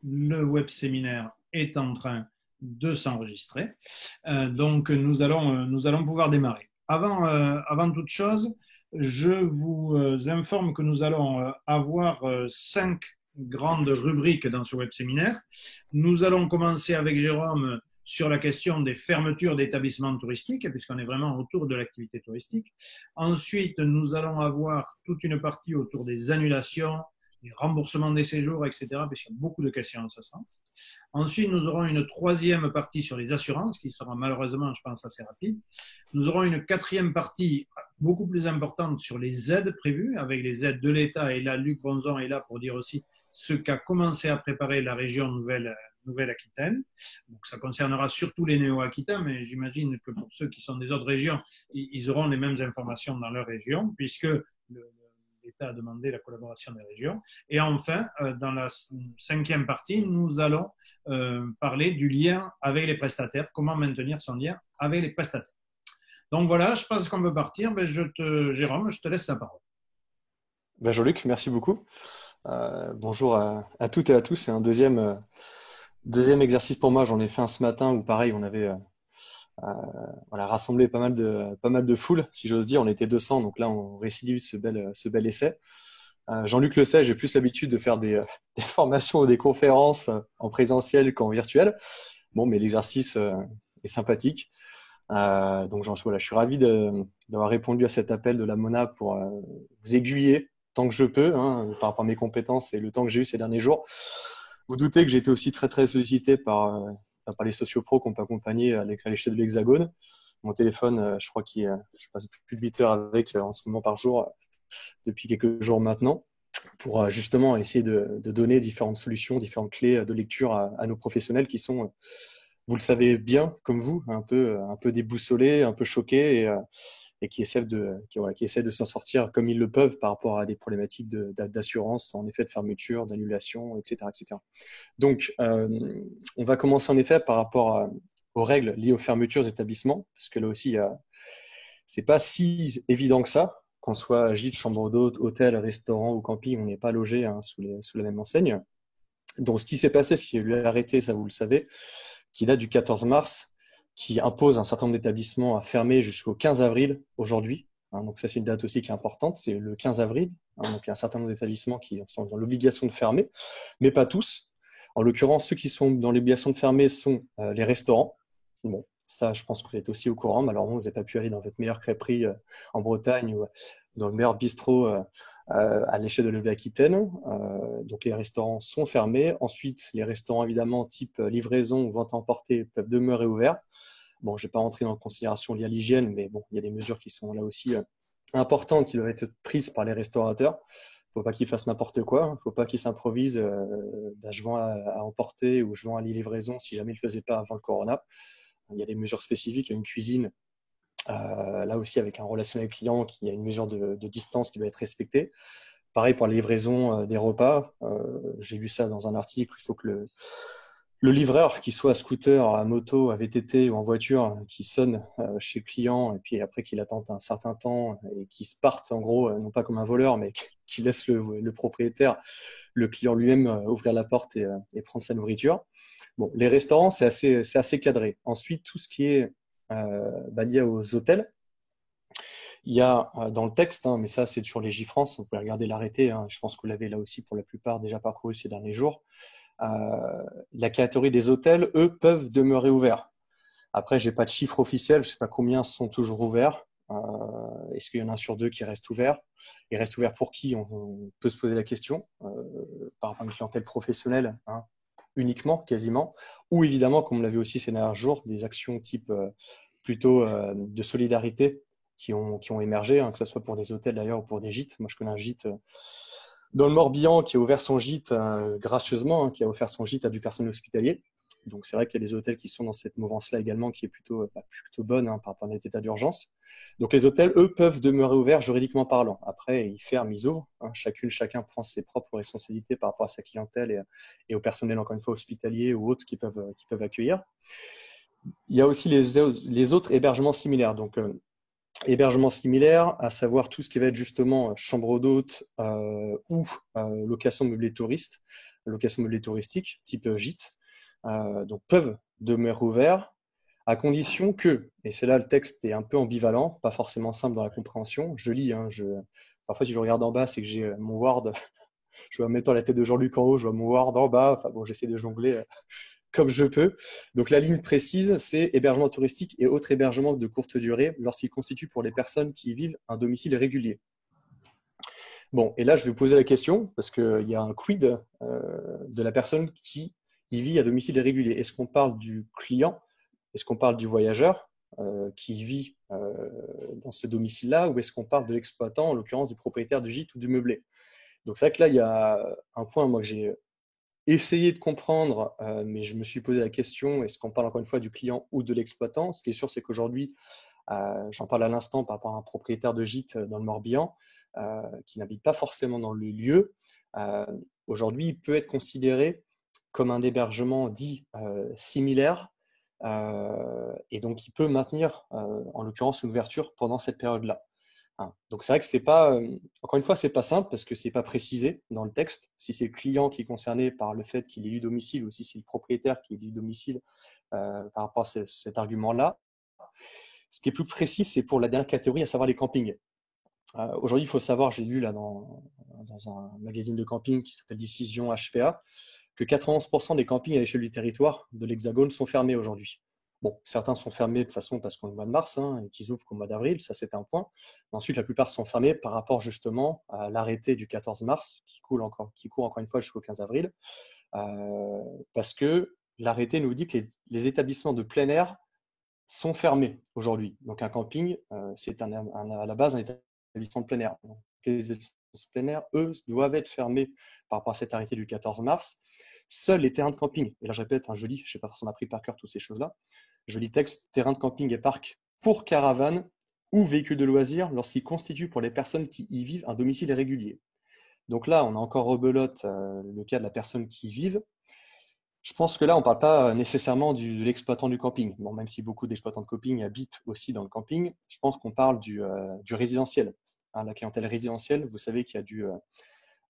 le web séminaire est en train de s'enregistrer. Donc, nous allons pouvoir démarrer. Avant toute chose, je vous informe que nous allons avoir 5 grandes rubriques dans ce web séminaire. Nous allons commencer avec Jérôme sur la question des fermetures d'établissements touristiques, puisqu'on est vraiment autour de l'activité touristique. Ensuite, nous allons avoir toute une partie autour des annulations, les remboursements des séjours, etc., puisqu'il y a beaucoup de questions en ce sens. Ensuite, nous aurons une troisième partie sur les assurances, qui sera malheureusement, je pense, assez rapide. Nous aurons une quatrième partie beaucoup plus importante sur les aides prévues, avec les aides de l'État. Et là, Luc Bonzon est là pour dire aussi ce qu'a commencé à préparer la région Nouvelle-Aquitaine. Donc, ça concernera surtout les néo-aquitains, mais j'imagine que pour ceux qui sont des autres régions, ils auront les mêmes informations dans leur région, puisque l'État a demandé la collaboration des régions. Et enfin, dans la cinquième partie, nous allons parler du lien avec les prestataires, comment maintenir son lien avec les prestataires. Donc voilà, je pense qu'on peut partir. Jérôme, je te laisse la parole. Jean-Luc, merci beaucoup. Bonjour à toutes et à tous. C'est un deuxième exercice pour moi. J'en ai fait un ce matin où pareil, on avait rassemblé pas mal de foule, si j'ose dire. On était 200, donc là on récidive ce bel essai. Jean-Luc le sait, j'ai plus l'habitude de faire des formations ou des conférences en présentiel qu'en virtuel. Bon, mais l'exercice est sympathique. Donc je suis ravi d'avoir répondu à cet appel de la Mona pour vous aiguiller tant que je peux, par rapport à mes compétences et le temps que j'ai eu ces derniers jours. Vous doutez que j'ai été aussi très très sollicité par les sociopros qui m'ont accompagné à l'échelle de l'Hexagone. Mon téléphone, je crois je passe plus de 8 heures avec en ce moment par jour depuis quelques jours maintenant, pour justement essayer de donner différentes solutions, différentes clés de lecture à nos professionnels qui sont, vous le savez bien, comme vous, un peu déboussolés, un peu choqués et qui essaient de s'en sortir comme ils le peuvent par rapport à des problématiques d'assurance, en effet de fermeture, d'annulation, etc., etc. Donc, on va commencer en effet par rapport aux règles liées aux fermetures des établissements, parce que là aussi, c'est pas si évident que ça. Qu'on soit gîte, chambre d'hôte, hôtel, restaurant ou camping, on n'est pas logé sous la même enseigne. Donc, ce qui s'est passé, ce qui a eu l'arrêté, ça vous le savez, qui date du 14 mars, qui impose un certain nombre d'établissements à fermer jusqu'au 15 avril aujourd'hui. Donc, ça, c'est une date aussi qui est importante, c'est le 15 avril. Donc, il y a un certain nombre d'établissements qui sont dans l'obligation de fermer, mais pas tous. En l'occurrence, ceux qui sont dans l'obligation de fermer sont les restaurants. Bon, ça, je pense que vous êtes aussi au courant. Malheureusement, vous n'avez pas pu aller dans votre meilleure crêperie en Bretagne ou dans le meilleur bistrot à l'échelle de l'Aquitaine. Donc, les restaurants sont fermés. Ensuite, les restaurants, évidemment, type livraison ou vente à emporter, peuvent demeurer ouverts. Bon, je ne vais pas rentrer dans la considération liée à l'hygiène, mais bon, il y a des mesures qui sont là aussi importantes qui doivent être prises par les restaurateurs. Il ne faut pas qu'ils fassent n'importe quoi. Il ne faut pas qu'ils s'improvisent. Je vends à emporter ou je vends à la livraison si jamais ils ne le faisaient pas avant le corona. Il y a des mesures spécifiques. Il y a une cuisine, là aussi avec un relationnel client, qui a une mesure de distance qui doit être respectée. Pareil pour la livraison des repas. J'ai vu ça dans un article. Il faut que le livreur, qui soit à scooter, à moto, à VTT ou en voiture, qui sonne chez le client et puis après qu'il attende un certain temps et qu'il se parte en gros, non pas comme un voleur, mais qui laisse le propriétaire, le client lui-même ouvrir la porte et prendre sa nourriture. Bon, les restaurants, c'est assez cadré. Ensuite, tout ce qui est lié aux hôtels, il y a dans le texte, mais ça c'est sur les J-France, vous pouvez regarder l'arrêté, je pense que vous l'avez là aussi pour la plupart déjà parcouru ces derniers jours. La catégorie des hôtels, eux, peuvent demeurer ouverts. Après, j'ai pas de chiffre officiel, je sais pas combien sont toujours ouverts. Est-ce qu'il y en a un sur deux qui reste ouvert? Il reste ouvert pour qui? On peut se poser la question. Par rapport à une clientèle professionnelle, uniquement, quasiment. Ou évidemment, comme on l'a vu aussi ces derniers jours, des actions type plutôt de solidarité qui ont émergé, que ce soit pour des hôtels d'ailleurs ou pour des gîtes. Moi, je connais un gîte dans le Morbihan qui a ouvert son gîte gracieusement, qui a offert son gîte à du personnel hospitalier. Donc, c'est vrai qu'il y a des hôtels qui sont dans cette mouvance-là également, qui est plutôt bonne par rapport à notre état d'urgence. Donc, les hôtels, eux, peuvent demeurer ouverts juridiquement parlant. Après, ils ferment, ils ouvrent. Chacun prend ses propres responsabilités par rapport à sa clientèle et au personnel, encore une fois, hospitalier ou autres qui peuvent accueillir. Il y a aussi les autres hébergements similaires. Donc, Hébergement similaire, à savoir tout ce qui va être justement chambre d'hôte ou location meublée touriste, location meublée touristique, type gîte, donc peuvent demeurer ouverts à condition que, et c'est là le texte est un peu ambivalent, pas forcément simple dans la compréhension, je lis, hein, parfois si je regarde en bas, c'est que j'ai mon Word, je vois en mettant la tête de Jean-Luc en haut, je vois mon Word en bas, enfin bon, j'essaie de jongler comme je peux. Donc la ligne précise, c'est hébergement touristique et autres hébergements de courte durée lorsqu'ils constituent pour les personnes qui y vivent un domicile régulier. Bon, et là je vais vous poser la question, parce qu'il y a un quid de la personne qui y vit à domicile régulier. Est-ce qu'on parle du client? Est-ce qu'on parle du voyageur qui vit dans ce domicile-là? Ou est-ce qu'on parle de l'exploitant, en l'occurrence du propriétaire du gîte ou du meublé? Donc c'est vrai que là, il y a un point moi, que j'ai essayé de comprendre, mais je me suis posé la question, est-ce qu'on parle encore une fois du client ou de l'exploitant? Ce qui est sûr, c'est qu'aujourd'hui, j'en parle à l'instant par rapport à un propriétaire de gîte dans le Morbihan qui n'habite pas forcément dans le lieu. Aujourd'hui, il peut être considéré comme un hébergement dit similaire et donc il peut maintenir en l'occurrence une ouverture pendant cette période-là. Donc c'est vrai que c'est pas, encore une fois, c'est pas simple parce que c'est pas précisé dans le texte. Si c'est le client qui est concerné par le fait qu'il ait eu domicile ou si c'est le propriétaire qui ait eu domicile par rapport à cet argument-là. Ce qui est plus précis, c'est pour la dernière catégorie, à savoir les campings. Aujourd'hui, il faut savoir, j'ai lu là dans un magazine de camping qui s'appelle Décision HPA, que 91% des campings à l'échelle du territoire de l'Hexagone sont fermés aujourd'hui. Bon, certains sont fermés de façon parce qu'on est au mois de mars hein, et qu'ils ouvrent qu'au mois d'avril, ça c'est un point. Ensuite, la plupart sont fermés par rapport justement à l'arrêté du 14 mars qui court encore une fois jusqu'au 15 avril, parce que l'arrêté nous dit que les établissements de plein air sont fermés aujourd'hui. Donc un camping, c'est à la base un établissement de plein air. Donc, les établissements de plein air, eux, doivent être fermés par rapport à cet arrêté du 14 mars. Seuls les terrains de camping, et là je répète, je lis, je n'ai pas forcément appris par cœur toutes ces choses-là, je lis texte, terrain de camping et parcs pour caravanes ou véhicules de loisirs lorsqu'ils constituent pour les personnes qui y vivent un domicile régulier. Donc là, on a encore rebelote le cas de la personne qui y vive. Je pense que là, on ne parle pas nécessairement de l'exploitant du camping. Bon, même si beaucoup d'exploitants de camping habitent aussi dans le camping, je pense qu'on parle du résidentiel. Hein, la clientèle résidentielle, vous savez qu'il y a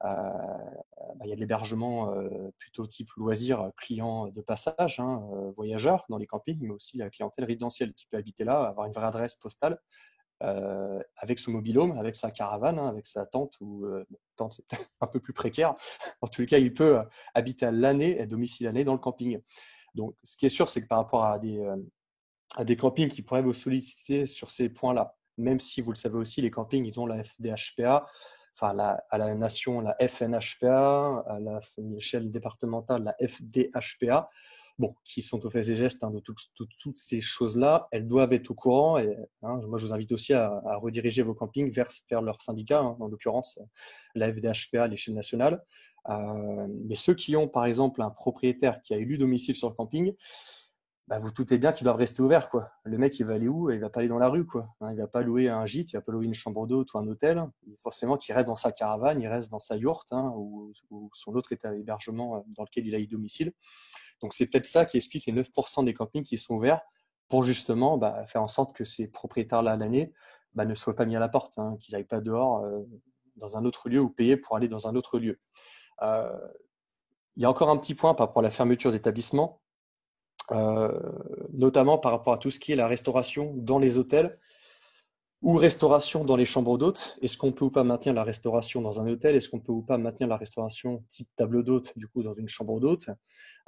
il y a de l'hébergement plutôt type loisir, client de passage, hein, voyageurs dans les campings, mais aussi la clientèle résidentielle qui peut habiter là, avoir une vraie adresse postale avec son mobil-home, avec sa caravane, hein, avec sa tente, ou tente c'est peut-être un peu plus précaire. En tout cas, il peut habiter à l'année, être domicile à l'année dans le camping. Donc, ce qui est sûr, c'est que par rapport à des campings qui pourraient vous solliciter sur ces points-là, même si vous le savez aussi, les campings, ils ont la FDHPA, enfin à la nation, la FNHPA, à l'échelle départementale, la FDHPA. Bon, qui sont au fait et gestes hein, de toutes ces choses-là, elles doivent être au courant. Et, hein, moi, je vous invite aussi à rediriger vos campings vers leur syndicat, hein, en l'occurrence la FDHPA à l'échelle nationale. Mais ceux qui ont, par exemple, un propriétaire qui a élu domicile sur le camping, bah, vous doutez bien qu'ils doivent rester ouverts, quoi. Le mec, il va aller où? Il va pas aller dans la rue, quoi. Hein, il va pas louer un gîte, il va pas louer une chambre d'hôte ou un hôtel. Forcément, qu'il reste dans sa caravane, il reste dans sa yourte hein, ou son autre état d'hébergement dans lequel il a eu domicile. Donc, c'est peut-être ça qui explique les 9% des campings qui sont ouverts pour justement faire en sorte que ces propriétaires-là, l'année, ne soient pas mis à la porte, hein, qu'ils n'aillent pas dehors dans un autre lieu ou payer pour aller dans un autre lieu. Il y a encore un petit point par rapport à la fermeture des établissements, notamment par rapport à tout ce qui est la restauration dans les hôtels ou restauration dans les chambres d'hôtes. Est-ce qu'on peut ou pas maintenir la restauration dans un hôtel? Est-ce qu'on peut ou pas maintenir la restauration type table d'hôte du coup dans une chambre d'hôte?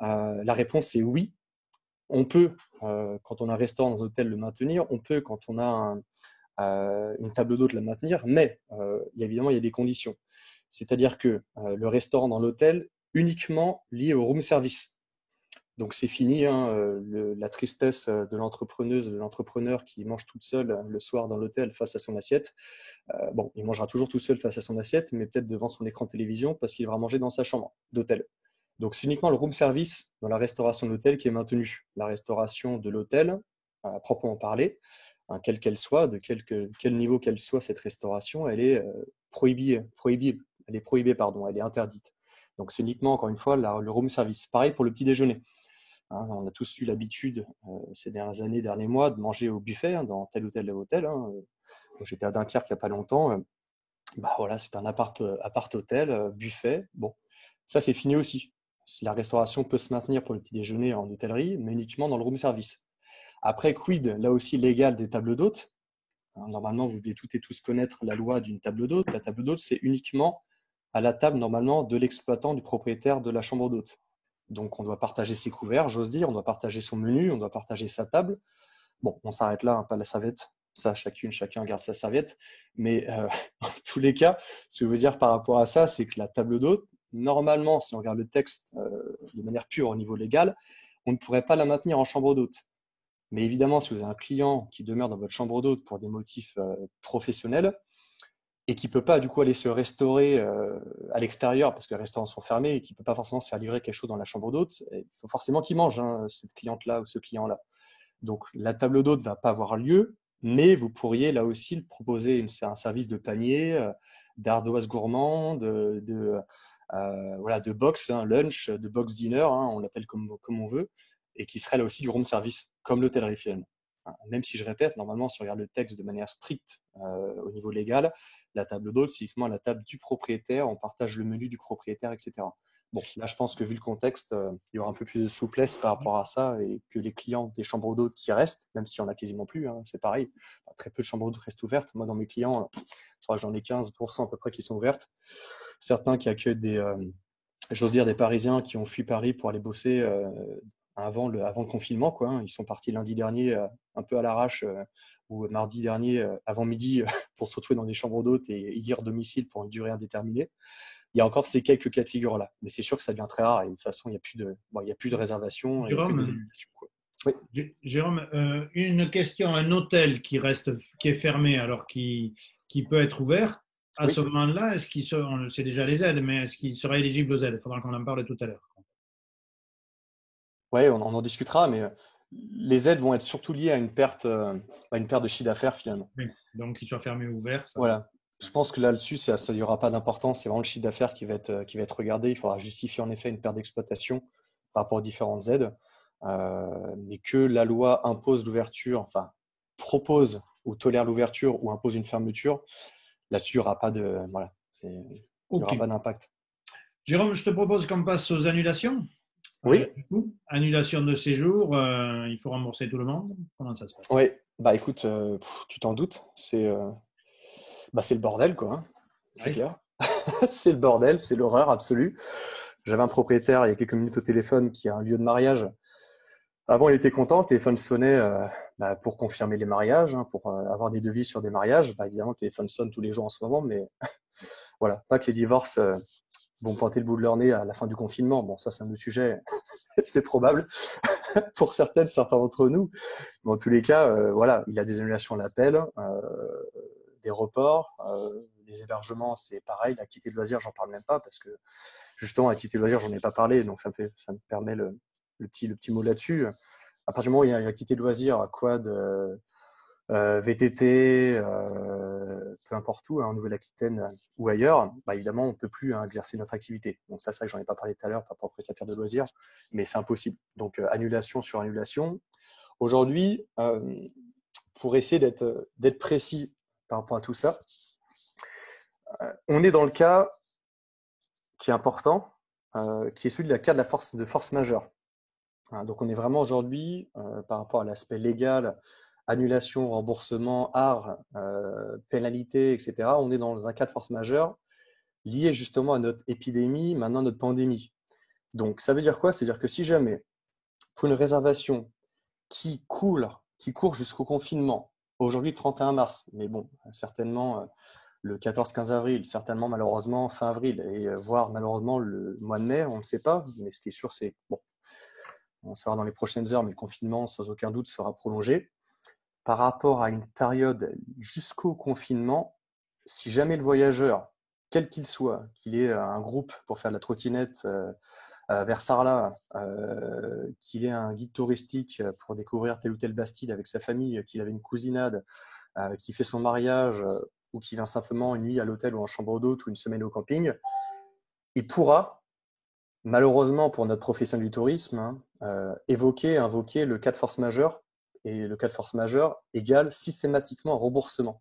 La réponse est oui. On peut, quand on a un restaurant dans un hôtel, le maintenir. On peut, quand on a une table d'hôte, la maintenir. Mais évidemment, il y a des conditions. C'est-à-dire que le restaurant dans l'hôtel, uniquement lié au room service. Donc c'est fini, hein, la tristesse de l'entrepreneuse, de l'entrepreneur qui mange toute seule le soir dans l'hôtel face à son assiette. Bon, il mangera toujours tout seul face à son assiette, mais peut-être devant son écran de télévision parce qu'il va manger dans sa chambre d'hôtel. Donc c'est uniquement le room service dans la restauration de l'hôtel qui est maintenu. La restauration de l'hôtel, à proprement parler, hein, quelle qu'elle soit, de quel niveau qu'elle soit cette restauration, elle est prohibée, elle est interdite. Donc c'est uniquement, encore une fois, le room service. Pareil pour le petit déjeuner. Hein, on a tous eu l'habitude ces dernières années, derniers mois, de manger au buffet hein, dans tel ou tel hôtel. Hein. J'étais à Dunkerque il n'y a pas longtemps. Bah voilà, c'est un appart-hôtel, buffet. Bon, ça c'est fini aussi. La restauration peut se maintenir pour le petit déjeuner en hôtellerie, mais uniquement dans le room service. Après, quid, là aussi légal des tables d'hôtes. Normalement, vous devez toutes et tous connaître la loi d'une table d'hôte. La table d'hôte, c'est uniquement à la table normalement de l'exploitant, du propriétaire de la chambre d'hôte. Donc, on doit partager ses couverts, j'ose dire, on doit partager son menu, on doit partager sa table. Bon, on s'arrête là, hein, pas la serviette. Ça, chacun garde sa serviette. Mais en tous les cas, ce que je veux dire par rapport à ça, c'est que la table d'hôte, normalement, si on regarde le texte de manière pure au niveau légal, on ne pourrait pas la maintenir en chambre d'hôte. Mais évidemment, si vous avez un client qui demeure dans votre chambre d'hôte pour des motifs professionnels et qui ne peut pas du coup aller se restaurer à l'extérieur parce que les restaurants sont fermés et qui ne peut pas forcément se faire livrer quelque chose dans la chambre d'hôte, il faut forcément qu'il mange, hein, cette cliente-là ou ce client-là. Donc la table d'hôte ne va pas avoir lieu, mais vous pourriez là aussi le proposer un service de panier, d'ardoise gourmand, voilà, de box, hein, lunch, de box dinner, hein, on l'appelle comme on veut, et qui serait là aussi du room service, comme l'hôtellerie Fienne. Même si je répète, normalement, si on regarde le texte de manière stricte au niveau légal, la table d'hôte, c'est uniquement la table du propriétaire, on partage le menu du propriétaire, etc. Bon, là, je pense que vu le contexte, il y aura un peu plus de souplesse par rapport à ça et que les clients des chambres d'hôtes qui restent, même s'il n'y en a quasiment plus, hein, c'est pareil, très peu de chambres d'hôtes restent ouvertes. Moi, dans mes clients, je crois que j'en ai 15% à peu près qui sont ouvertes. Certains qui accueillent j'ose dire, des Parisiens qui ont fui Paris pour aller bosser avant le confinement, quoi, hein. Ils sont partis lundi dernier un peu à l'arrache ou mardi dernier avant midi pour se retrouver dans des chambres d'hôtes et y dire domicile pour une durée indéterminée. Il y a encore ces quelques cas de figure-là. Mais c'est sûr que ça devient très rare et de toute façon, il n'y a plus de réservation et que d'annulation. Oui. Jérôme, une question, un hôtel qui est fermé alors qui peut être ouvert, à ce moment-là, on sait déjà les aides, mais est-ce qu'il sera éligible aux aides? Il faudra qu'on en parle tout à l'heure. Oui, on en discutera, mais les aides vont être surtout liées à une perte de chiffre d'affaires finalement. Oui. Donc, qu'il soit fermé ou ouvert. Voilà. Je pense que là-dessus, ça n'y aura pas d'importance. C'est vraiment le chiffre d'affaires qui va être regardé. Il faudra justifier en effet une perte d'exploitation par rapport aux différentes aides. Mais que la loi impose l'ouverture, enfin propose ou tolère l'ouverture ou impose une fermeture, là-dessus, il n'y aura pas d'impact. Jérôme, je te propose qu'on passe aux annulations. Oui. Annulation de séjour, il faut rembourser tout le monde. Comment ça se passe? Oui, bah écoute, tu t'en doutes, c'est le bordel, quoi, hein. C'est clair. C'est le bordel, c'est l'horreur absolue. J'avais un propriétaire il y a quelques minutes au téléphone qui a un lieu de mariage. Avant, il était content, le téléphone sonnait pour confirmer les mariages, hein, pour avoir des devis sur des mariages. Bah, évidemment, le téléphone sonne tous les jours en ce moment, mais voilà, pas que les divorces vont pointer le bout de leur nez à la fin du confinement. Bon, ça, c'est un autre sujet, c'est probable pour certains d'entre nous. Mais en tous les cas, voilà, il y a des annulations à l'appel, des reports, des hébergements, c'est pareil. L'activité de loisir, j'en parle même pas parce que justement, l'activité de loisir, j'en ai pas parlé, donc ça me permet le petit mot là-dessus. À partir du moment où il y a une activité de loisir, quad, VTT, peu importe où, hein, en Nouvelle-Aquitaine ou ailleurs, bah, évidemment, on ne peut plus exercer notre activité. Donc ça, c'est vrai que j'en ai pas parlé tout à l'heure par rapport aux prestataires de loisirs, mais c'est impossible. Donc annulation sur annulation. Aujourd'hui, pour essayer d'être précis par rapport à tout ça, on est dans le cas qui est important, qui est celui de la cas de force majeure. Donc on est vraiment aujourd'hui, par rapport à l'aspect légal, annulation, remboursement, art, pénalité, etc. On est dans un cas de force majeure lié justement à notre épidémie, maintenant notre pandémie. Donc ça veut dire quoi? C'est-à-dire que si jamais, pour une réservation qui court jusqu'au confinement, aujourd'hui 31 mars, mais bon, certainement le 14-15 avril, certainement malheureusement fin avril, et voire malheureusement le mois de mai, on ne sait pas, mais ce qui est sûr, c'est bon. On saura dans les prochaines heures, mais le confinement, sans aucun doute, sera prolongé. Par rapport à une période jusqu'au confinement, si jamais le voyageur, quel qu'il soit, qu'il ait un groupe pour faire de la trottinette vers Sarlat, qu'il ait un guide touristique pour découvrir telle ou telle Bastide avec sa famille, qu'il avait une cousinade, qu'il fait son mariage ou qu'il vient simplement une nuit à l'hôtel ou en chambre d'hôte ou une semaine au camping, il pourra, malheureusement pour notre profession du tourisme, invoquer le cas de force majeure, et le cas de force majeure égale systématiquement un remboursement.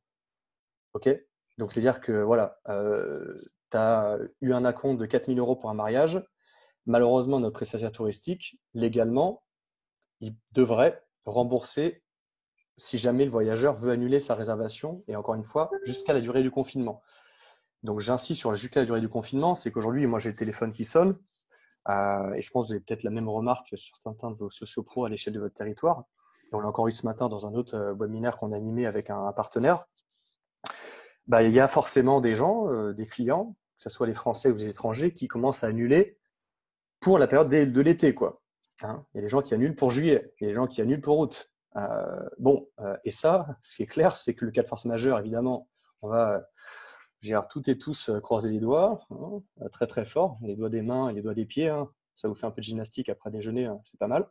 OK? Donc, c'est-à-dire que voilà, tu as eu un acompte de 4 000 € pour un mariage. Malheureusement, notre prestataire touristique, légalement, il devrait rembourser si jamais le voyageur veut annuler sa réservation, et encore une fois, jusqu'à la durée du confinement. Donc, j'insiste sur jusqu'à la durée du confinement, c'est qu'aujourd'hui, moi, j'ai le téléphone qui sonne, et je pense que vous avez peut-être la même remarque sur certains de vos sociopros à l'échelle de votre territoire. Et on l'a encore eu ce matin dans un autre webinaire qu'on a animé avec un partenaire. Bah, il y a forcément des gens, des clients, que ce soit les Français ou les étrangers, qui commencent à annuler pour la période de l'été, quoi. Hein, il y a des gens qui annulent pour juillet, il y a des gens qui annulent pour août. Et ça, ce qui est clair, c'est que le cas de force majeure, évidemment, on va toutes et tous croiser les doigts, hein, très très fort, les doigts des mains et les doigts des pieds. Hein. Ça vous fait un peu de gymnastique après déjeuner, hein, c'est pas mal.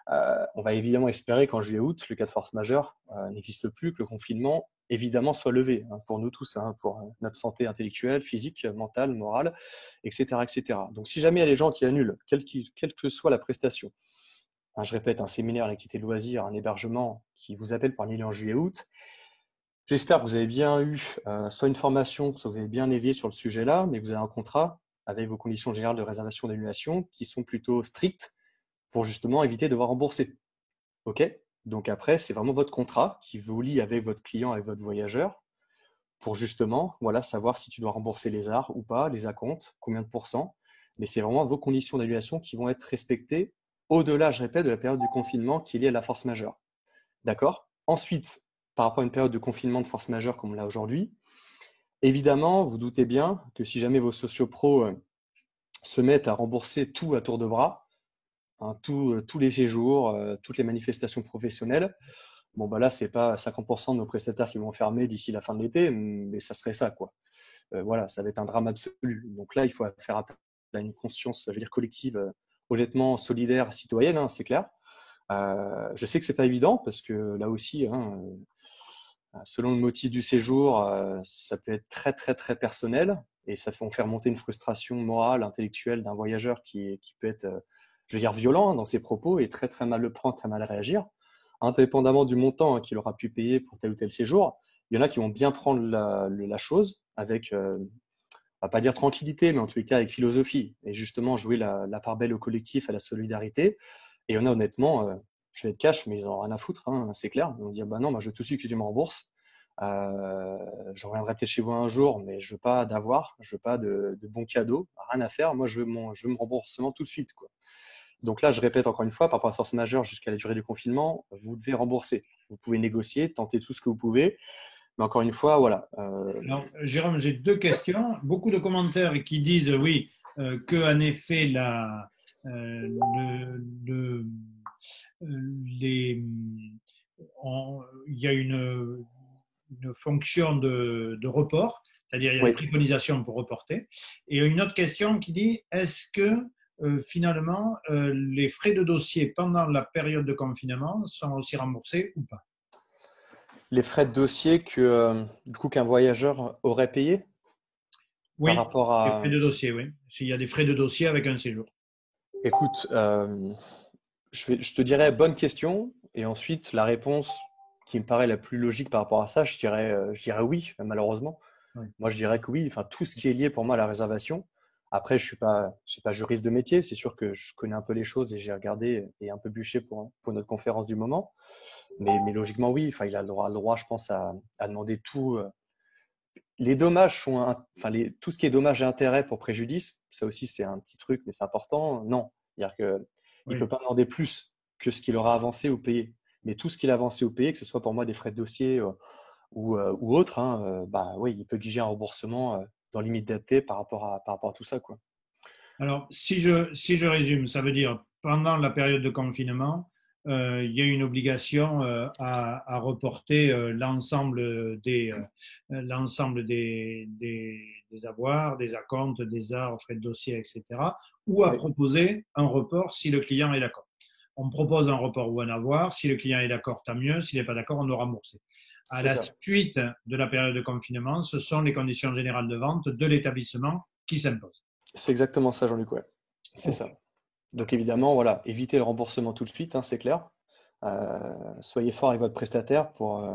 On va évidemment espérer qu'en juillet-août, le cas de force majeure n'existe plus, que le confinement, évidemment, soit levé, hein, pour nous tous, hein, pour notre santé intellectuelle, physique, mentale, morale, etc., etc. Donc, si jamais il y a des gens qui annulent, quelle que soit la prestation, hein, je répète, un séminaire, une activité de loisir, un hébergement qui vous appelle pour annuler en juillet-août, j'espère que vous avez bien eu soit une formation, soit vous avez bien éveillé sur le sujet-là, mais vous avez un contrat avec vos conditions générales de réservation d'annulation qui sont plutôt strictes, pour justement éviter de devoir rembourser. OK? Donc après, c'est vraiment votre contrat qui vous lie avec votre client, avec votre voyageur, pour justement savoir si tu dois rembourser les arts ou pas, les acomptes, combien de pourcents. Mais c'est vraiment vos conditions d'annulation qui vont être respectées au-delà, je répète, de la période du confinement qui est liée à la force majeure. D'accord? Ensuite, par rapport à une période de confinement de force majeure comme on l'a aujourd'hui, évidemment, vous doutez bien que si jamais vos sociopros se mettent à rembourser tout à tour de bras, hein, tous les séjours, toutes les manifestations professionnelles. Bon, bah là, c'est pas 50% de nos prestataires qui vont fermer d'ici la fin de l'été, mais ça serait ça, quoi. Voilà, ça va être un drame absolu. Donc là, il faut faire appel à une conscience, je veux dire, collective, honnêtement solidaire, citoyenne, hein, c'est clair. Je sais que c'est pas évident parce que là aussi, hein, selon le motif du séjour, ça peut être très, très, très personnel et ça fait faire monter une frustration morale, intellectuelle d'un voyageur qui peut être je veux dire, violent, hein, dans ses propos et très, très mal le prendre, très mal réagir, indépendamment du montant, hein, qu'il aura pu payer pour tel ou tel séjour. Il y en a qui vont bien prendre la chose avec, on va pas dire tranquillité, mais en tous les cas avec philosophie et justement jouer la part belle au collectif, à la solidarité. Et il y en a honnêtement, je vais être cash, mais ils n'ont rien à foutre, hein, c'est clair. Ils vont dire, bah non, moi je veux tout de suite que tu me rembourses. Je reviendrai peut-être chez vous un jour, mais je veux pas d'avoir, je veux pas de bons cadeaux, rien à faire. Moi, je veux mon remboursement tout de suite, quoi. Donc là, je répète encore une fois, par rapport à la force majeure jusqu'à la durée du confinement, vous devez rembourser. Vous pouvez négocier, tenter tout ce que vous pouvez. Mais encore une fois, voilà. Alors, Jérôme, j'ai deux questions. Beaucoup de commentaires qui disent, oui, qu'en effet, il y a une fonction de report, c'est-à-dire il y a des Oui. préconisations pour reporter. Et une autre question qui dit, est-ce que finalement les frais de dossier pendant la période de confinement sont aussi remboursés ou pas? Les frais de dossier du coup, qu'un voyageur aurait payé par Oui, rapport les à… frais de dossier, oui. S'il y a des frais de dossier avec un séjour. Écoute, je te dirais bonne question. Et ensuite, la réponse qui me paraît la plus logique par rapport à ça, je dirais oui, malheureusement. Oui. Moi, je dirais que oui. Enfin, tout ce qui est lié pour moi à la réservation. Après, je suis pas juriste de métier. C'est sûr que je connais un peu les choses et j'ai regardé et un peu bûché pour notre conférence du moment. Mais logiquement, oui. Enfin, il a le droit, je pense, à demander tout. Les dommages tout ce qui est dommages et intérêts pour préjudice, ça aussi, c'est un petit truc, mais c'est important. Non. C'est-à-dire que il peut Oui. pas demander plus que ce qu'il aura avancé ou payé. Mais tout ce qu'il a avancé ou payé, que ce soit pour moi des frais de dossier ou autre, hein, bah oui, il peut exiger un remboursement dans l'immédiateté par rapport à tout ça, quoi. Alors, si je résume, ça veut dire pendant la période de confinement, il y a une obligation à reporter l'ensemble des avoirs, des acomptes, des arts, frais de dossier, etc., ou à Oui, proposer un report si le client est d'accord. On propose un report ou un avoir. Si le client est d'accord, tant mieux. S'il n'est pas d'accord, on doit rembourser. À c'est la ça. suite de la période de confinement, ce sont les conditions générales de vente de l'établissement qui s'imposent. C'est exactement ça, Jean-Luc, ouais. C'est Ok, ça. Donc d'accord. évidemment, voilà, éviter le remboursement tout de suite, hein, c'est clair. Soyez fort avec votre prestataire pour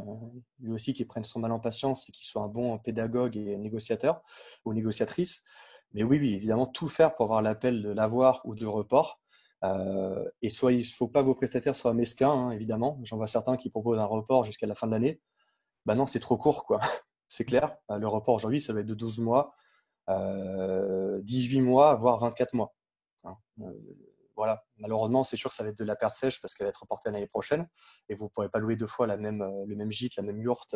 lui aussi qu'il prenne son mal en patience et qu'il soit un bon pédagogue et négociateur ou négociatrice. Mais oui, oui, évidemment, tout faire pour avoir l'appel de l'avoir ou de report. Et il ne faut pas que vos prestataires soient mesquins, hein, évidemment. J'en vois certains qui proposent un report jusqu'à la fin de l'année. Ben non, c'est trop court, quoi. C'est clair. Le report aujourd'hui, ça va être de 12 mois, 18 mois, voire 24 mois. Hein. Voilà. Malheureusement, c'est sûr que ça va être de la perte sèche parce qu'elle va être reportée l'année prochaine et vous ne pourrez pas louer deux fois le même gîte, la même yourte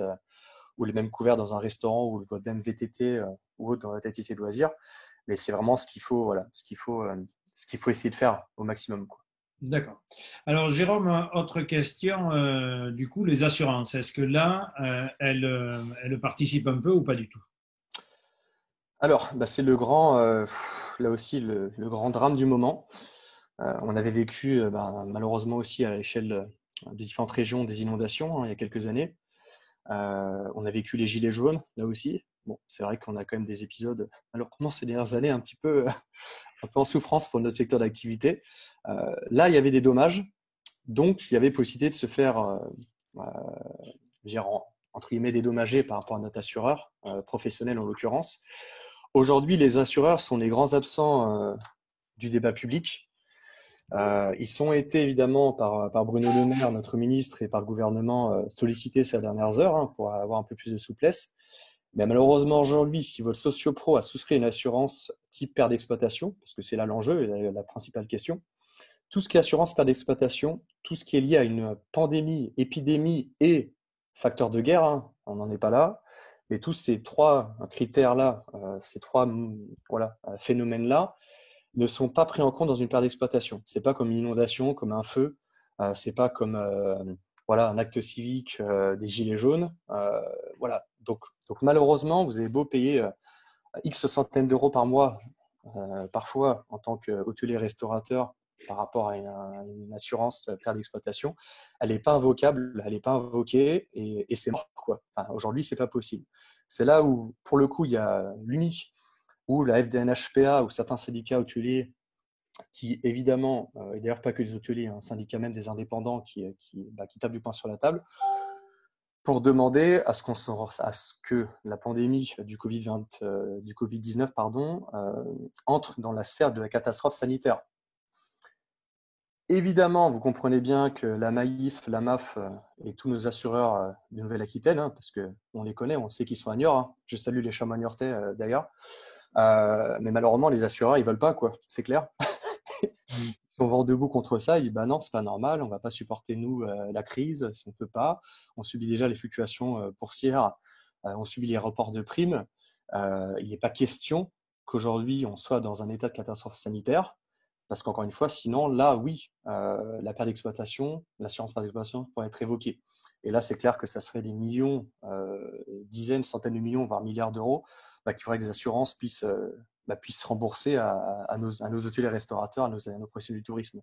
ou les mêmes couverts dans un restaurant ou votre même VTT ou autre dans votre activité de loisir. Mais c'est vraiment ce qu'il faut, voilà, ce qu'il faut essayer de faire au maximum, quoi. D'accord. Alors, Jérôme, autre question, du coup, les assurances, est-ce que là, elles participent un peu ou pas du tout? Alors, bah, c'est là aussi, le grand drame du moment. On avait vécu, malheureusement aussi à l'échelle de différentes régions des inondations, hein, il y a quelques années. On a vécu les gilets jaunes, là aussi. Bon, c'est vrai qu'on a quand même des épisodes, malheureusement ces dernières années, un peu en souffrance pour notre secteur d'activité. Là, il y avait des dommages, donc il y avait possibilité de se faire, je veux dire, entre guillemets, dédommager par rapport à notre assureur, professionnel en l'occurrence. Aujourd'hui, les assureurs sont les grands absents du débat public. Ils ont été évidemment par Bruno Le Maire, notre ministre, et par le gouvernement sollicités ces dernières heures, hein, pour avoir un peu plus de souplesse. Mais malheureusement, aujourd'hui, si votre sociopro a souscrit une assurance type perte d'exploitation, parce que c'est là l'enjeu et la principale question, tout ce qui est assurance perte d'exploitation, tout ce qui est lié à une pandémie, épidémie et facteur de guerre, hein, on n'en est pas là, mais tous ces trois critères-là, ces trois voilà, phénomènes-là, ne sont pas pris en compte dans une perte d'exploitation. C'est pas comme une inondation, comme un feu, c'est pas comme voilà, un acte civique des gilets jaunes. Voilà. Donc malheureusement, vous avez beau payer X centaines d'euros par mois, parfois en tant qu'hôtelier restaurateur par rapport à une assurance perte d'exploitation, elle n'est pas invocable, elle n'est pas invoquée et c'est mort, quoi. Enfin, aujourd'hui, c'est pas possible. C'est là où, pour le coup, il y a l'UNI ou la FDNHPA ou certains syndicats hôteliers qui, évidemment, et d'ailleurs pas que les hôteliers, un syndicat même des indépendants qui tape du poing sur la table, pour demander à ce que la pandémie du Covid-19 entre dans la sphère de la catastrophe sanitaire. Évidemment, vous comprenez bien que la Maif, la MAF et tous nos assureurs de Nouvelle-Aquitaine, hein, parce qu'on les connaît, on sait qu'ils sont à Niort. Hein. Je salue les chemins niortais d'ailleurs. Mais malheureusement, les assureurs, ils veulent pas, quoi. C'est clair. Ils sont vent debout contre ça. Ils disent bah non, c'est pas normal. On va pas supporter nous la crise si on peut pas. On subit déjà les fluctuations boursières. On subit les reports de primes. Il n'est pas question qu'aujourd'hui on soit dans un état de catastrophe sanitaire. Parce qu'encore une fois, sinon, là, oui, la perte d'exploitation, l'assurance perte d'exploitation pourrait être évoquée. Et là, c'est clair que ça serait des millions, dizaines, centaines de millions, voire milliards d'euros, qu'il faudrait que les assurances puissent rembourser à nos hôteliers restaurateurs, à nos professionnels du tourisme.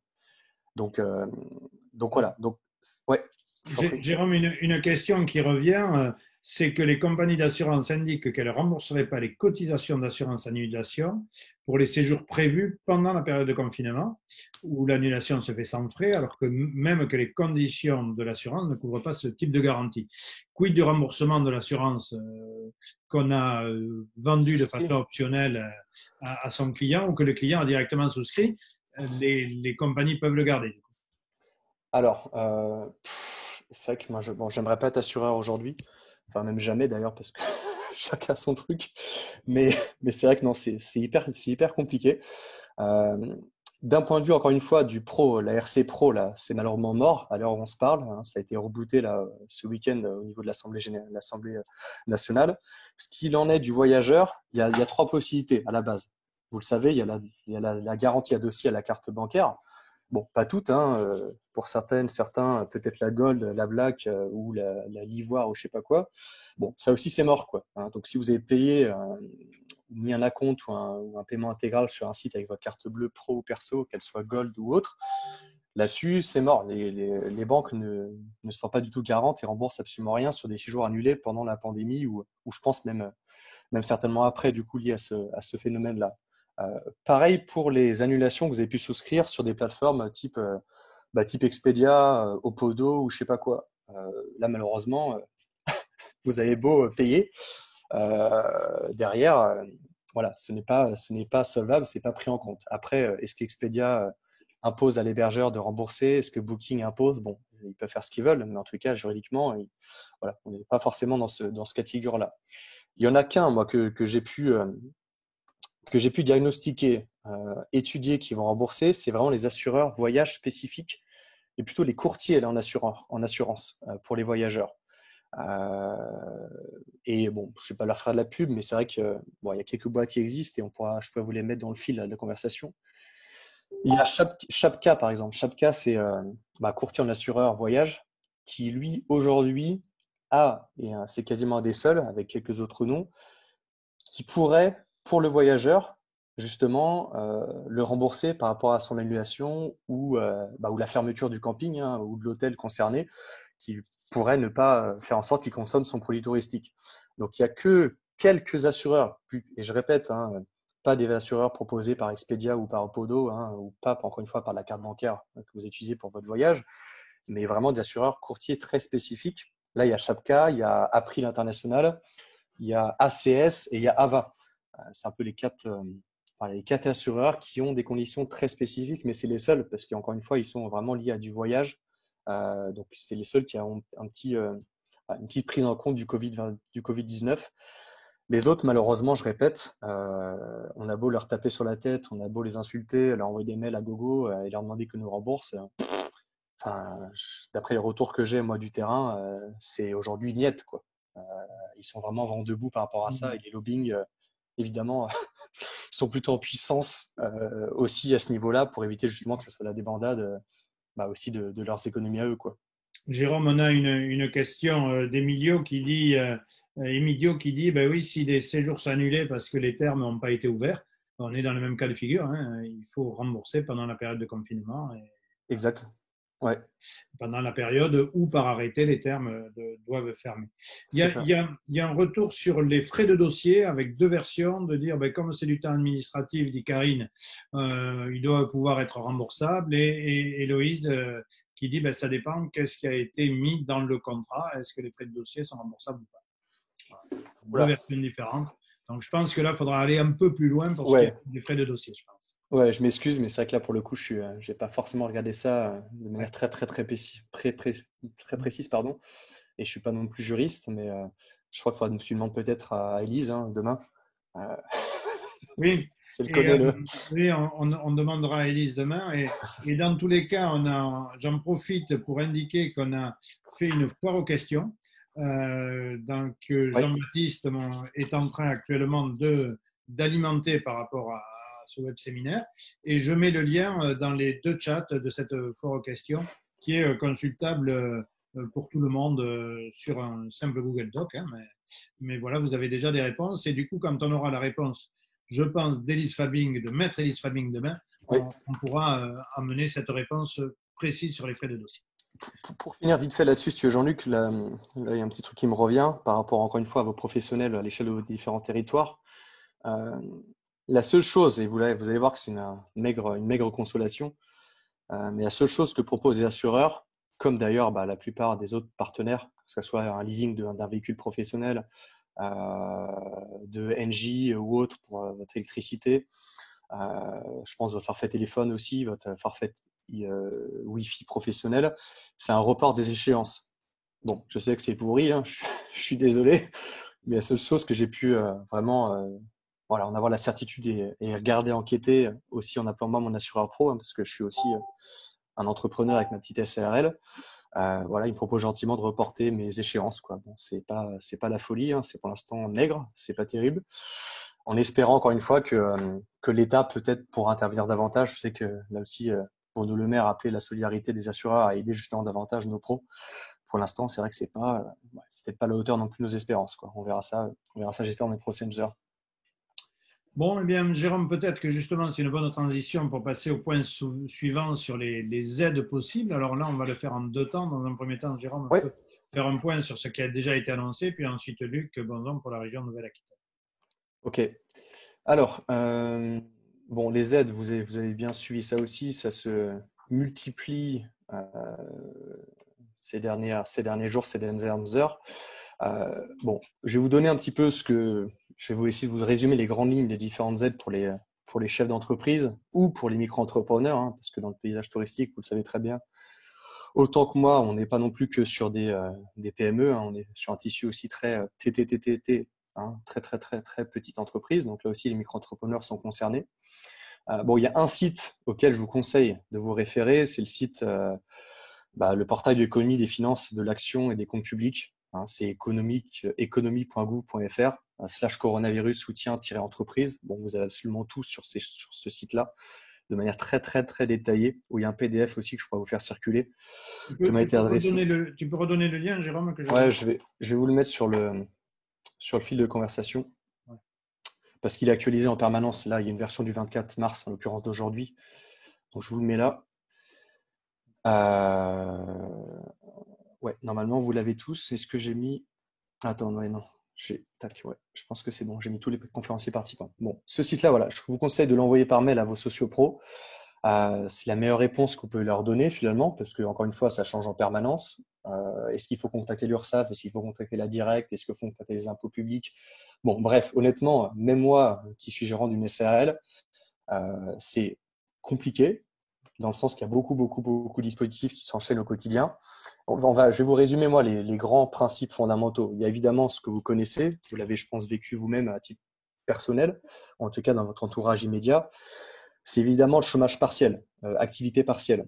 Donc voilà. Donc, ouais, Jérôme, une question qui revient, c'est que les compagnies d'assurance indiquent qu'elles ne rembourseraient pas les cotisations d'assurance annulation pour les séjours prévus pendant la période de confinement, où l'annulation se fait sans frais, alors que même que les conditions de l'assurance ne couvrent pas ce type de garantie. Quid du remboursement de l'assurance qu'on a vendue de façon optionnelle à son client ou que le client a directement souscrit, les compagnies peuvent le garder. alors, c'est vrai que moi, j'aimerais pas être assureur aujourd'hui, enfin même jamais d'ailleurs, parce que chacun son truc. Mais c'est vrai que non, c'est hyper compliqué. Euh, D'un point de vue, encore une fois, du pro, la RC Pro, là, c'est malheureusement mort à l'heure où on se parle. Hein. Ça a été rebooté là, ce week-end au niveau de l'Assemblée nationale. Ce qu'il en est du voyageur, il y a trois possibilités à la base. Vous le savez, il y a la garantie à dossier à la carte bancaire. Bon, pas toutes, hein. Pour certains, peut-être la Gold, la Black ou la Livoire ou je sais pas quoi. Bon, ça aussi c'est mort, quoi. Hein. Donc si vous avez payé mis un acompte ou un paiement intégral sur un site avec votre carte bleue pro ou perso, qu'elle soit Gold ou autre, là-dessus c'est mort. Les banques ne sont pas du tout garantes et remboursent absolument rien sur des séjours annulés pendant la pandémie ou je pense même certainement après, du coup lié à ce phénomène-là. Pareil pour les annulations que vous avez pu souscrire sur des plateformes type type Expedia, Opodo ou je sais pas quoi. Là, malheureusement, vous avez beau payer, derrière, voilà, ce n'est pas solvable, c'est pas pris en compte. Après, est-ce qu'Expedia impose à l'hébergeur de rembourser? Est-ce que Booking impose? Bon, ils peuvent faire ce qu'ils veulent, mais en tout cas, juridiquement, voilà, on n'est pas forcément dans ce cas de figure-là. Il y en a qu'un, moi, que j'ai pu diagnostiquer, étudier, qui vont rembourser, c'est vraiment les assureurs voyage spécifiques et plutôt les courtiers là, en assurance pour les voyageurs. Euh, et bon, je ne vais pas leur faire de la pub, mais c'est vrai que bon, il y a quelques boîtes qui existent et je pourrais vous les mettre dans le fil de la conversation. Il y a Shapka, par exemple. Shapka, c'est courtier en assureur voyage qui, lui, aujourd'hui, et c'est quasiment un des seuls, avec quelques autres noms, qui pourrait, pour le voyageur, justement, le rembourser par rapport à son annulation ou la fermeture du camping ou de l'hôtel concerné, qui pourrait ne pas faire en sorte qu'il consomme son produit touristique. Donc, il n'y a que quelques assureurs, et je répète, pas des assureurs proposés par Expedia ou par Opodo, ou pas, encore une fois, par la carte bancaire que vous utilisez pour votre voyage, mais vraiment des assureurs courtiers très spécifiques. Là, il y a Shapka, il y a April International, il y a ACS et il y a AVA. C'est un peu les quatre assureurs qui ont des conditions très spécifiques, mais c'est les seuls parce qu'encore une fois, ils sont vraiment liés à du voyage. Donc, c'est les seuls qui ont une petite prise en compte du Covid-19. Les autres, malheureusement, je répète, on a beau leur taper sur la tête, on a beau les insulter, leur envoyer des mails à gogo et leur demander que nous remboursent. D'après les retours que j'ai, moi, du terrain, c'est aujourd'hui niette, quoi. Ils sont vraiment vent debout par rapport à ça et les lobbying, évidemment, sont plutôt en puissance aussi à ce niveau-là pour éviter justement que ce soit la débandade aussi de leurs économies à eux, quoi. Jérôme, on a une question d'Emilio qui dit, ben oui, si les séjours sont annulés parce que les termes n'ont pas été ouverts, on est dans le même cas de figure, hein, il faut rembourser pendant la période de confinement et Exact. Ouais, pendant la période où par arrêté les termes doivent fermer. c'est ça. Il y a un retour sur les frais de dossier avec deux versions, de dire, ben, comme c'est du temps administratif, dit Karine, il doit pouvoir être remboursable, et Héloïse qui dit, ben, ça dépend, qu'est-ce qui a été mis dans le contrat, est-ce que les frais de dossier sont remboursables ou pas. Voilà. Deux Oula. versions différentes. Donc je pense que là, il faudra aller un peu plus loin pour ce qui est Ouais, des frais de dossier, je pense. ouais, je m'excuse, mais c'est vrai que là, pour le coup, j'ai pas forcément regardé ça de Ouais. manière très, très, très précise, très précise, pardon. Et je suis pas non plus juriste, mais je crois qu'il faudra que tu demandes peut-être à Élise demain. Euh, Oui, si elle et connaît le. oui, on demandera à Élise demain. Et dans tous les cas, j'en profite pour indiquer qu'on a fait une foire aux questions. Donc, Oui, Jean-Baptiste est en train actuellement d'alimenter par rapport à ce web séminaire. Et je mets le lien dans les deux chats de cette foire aux questions qui est consultable pour tout le monde sur un simple Google Doc, hein, mais voilà, vous avez déjà des réponses. Et du coup, quand on aura la réponse, je pense, d'Élise Fabing, de Maître Élise Fabing demain, oui. on pourra amener cette réponse précise sur les frais de dossier. Pour finir vite fait là-dessus, si tu veux, Jean-Luc, là, il y a un petit truc qui me revient par rapport, encore une fois, à vos professionnels à l'échelle de vos différents territoires. Euh, la seule chose, et vous allez voir que c'est une maigre consolation, mais la seule chose que proposent les assureurs, comme d'ailleurs la plupart des autres partenaires, que ce soit un leasing d'un véhicule professionnel, de NJ ou autre pour votre électricité, je pense votre forfait téléphone aussi, votre forfait Wi-Fi professionnel, c'est un report des échéances. Bon, je sais que c'est pourri, je suis désolé, mais la seule chose que j'ai pu vraiment voilà, en avoir la certitude et regarder, enquêter aussi en appelant moi mon assureur pro, parce que je suis aussi un entrepreneur avec ma petite SARL. Voilà, il me propose gentiment de reporter mes échéances, quoi. Bon, c'est pas la folie, c'est pour l'instant maigre, c'est pas terrible. En espérant encore une fois que l'État peut-être pourra intervenir davantage. Je sais que là aussi, Bruno Le Maire a appelé la solidarité des assureurs à aider justement davantage nos pros. Pour l'instant, c'est vrai que c'est peut-être pas à la hauteur non plus de nos espérances, quoi. On verra ça, j'espère, dans les prochaines heures. Bon, eh bien, Jérôme, peut-être que justement, c'est une bonne transition pour passer au point suivant sur les aides possibles. Alors là, on va le faire en deux temps. Dans un premier temps, Jérôme Oui, peut faire un point sur ce qui a déjà été annoncé, puis ensuite Luc Bonzon pour la région Nouvelle-Aquitaine. ok. Alors, bon, les aides, vous avez bien suivi ça aussi, ça se multiplie ces derniers jours, ces dernières heures. Bon, je vais vous donner un petit peu je vais vous essayer de vous résumer les grandes lignes des différentes aides pour les chefs d'entreprise ou pour les micro-entrepreneurs, hein, parce que dans le paysage touristique, vous le savez très bien, autant que moi, on n'est pas non plus que sur des PME, hein, on est sur un tissu aussi très TTTTT, hein, très très très très petite entreprise. Donc là aussi, les micro-entrepreneurs sont concernés. Bon, il y a un site auquel je vous conseille de vous référer, c'est le site, le portail de l'économie, des finances, de l'action et des comptes publics. Hein, c'est économie.gouv.fr / coronavirus soutien-entreprise. Bon, vous avez absolument tout sur ce site-là, de manière très très très détaillée, où il y a un PDF aussi que je pourrais vous faire circuler, qui m'a été adressé. Tu peux redonner le lien, Jérôme, que Ouais, je vais vous le mettre sur le fil de conversation, ouais, parce qu'il est actualisé en permanence. Là, il y a une version du 24 mars, en l'occurrence d'aujourd'hui. Donc, je vous le mets là. Ouais, normalement, vous l'avez tous. Est-ce que j'ai mis… Attends, ouais, non. Tac, ouais. Je pense que c'est bon. J'ai mis tous les conférenciers participants. Bon, ce site-là, voilà. Je vous conseille de l'envoyer par mail à vos sociopros. C'est la meilleure réponse que vous pouvez leur donner finalement, parce que encore une fois, ça change en permanence. Est-ce qu'il faut contacter l'URSSAF? Est-ce qu'il faut contacter la Directe? Est-ce qu'il faut contacter les impôts publics? Bon, bref, honnêtement, même moi, qui suis gérant d'une SARL, c'est compliqué, dans le sens qu'il y a beaucoup de dispositifs qui s'enchaînent au quotidien. Je vais vous résumer, moi, les grands principes fondamentaux. Il y a évidemment ce que vous connaissez, vous l'avez, je pense, vécu vous-même à titre personnel, en tout cas dans votre entourage immédiat. C'est évidemment le chômage partiel, activité partielle,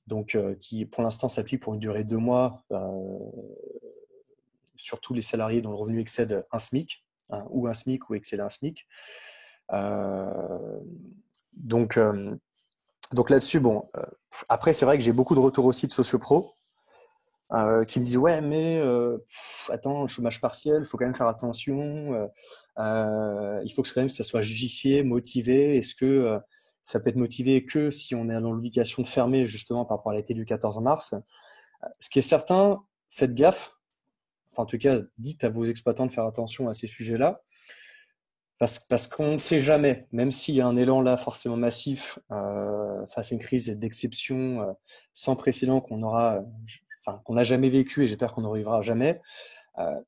donc qui pour l'instant s'applique pour une durée de 2 mois sur tous les salariés dont le revenu excède un SMIC, hein, ou un SMIC ou excède un SMIC. Donc là-dessus, bon, après c'est vrai que j'ai beaucoup de retours aussi de sociopros qui me disent ouais mais attends, le chômage partiel, il faut quand même faire attention, il faut que quand même ça soit justifié, motivé. Est-ce que ça peut être motivé que si on est dans l'obligation de fermer justement par rapport à l'été du 14 mars. Ce qui est certain, faites gaffe, enfin en tout cas dites à vos exploitants de faire attention à ces sujets-là, parce qu'on ne sait jamais, même s'il y a un élan là forcément massif face à une crise d'exception sans précédent qu'on n'a jamais vécu et j'espère qu'on n'arrivera jamais,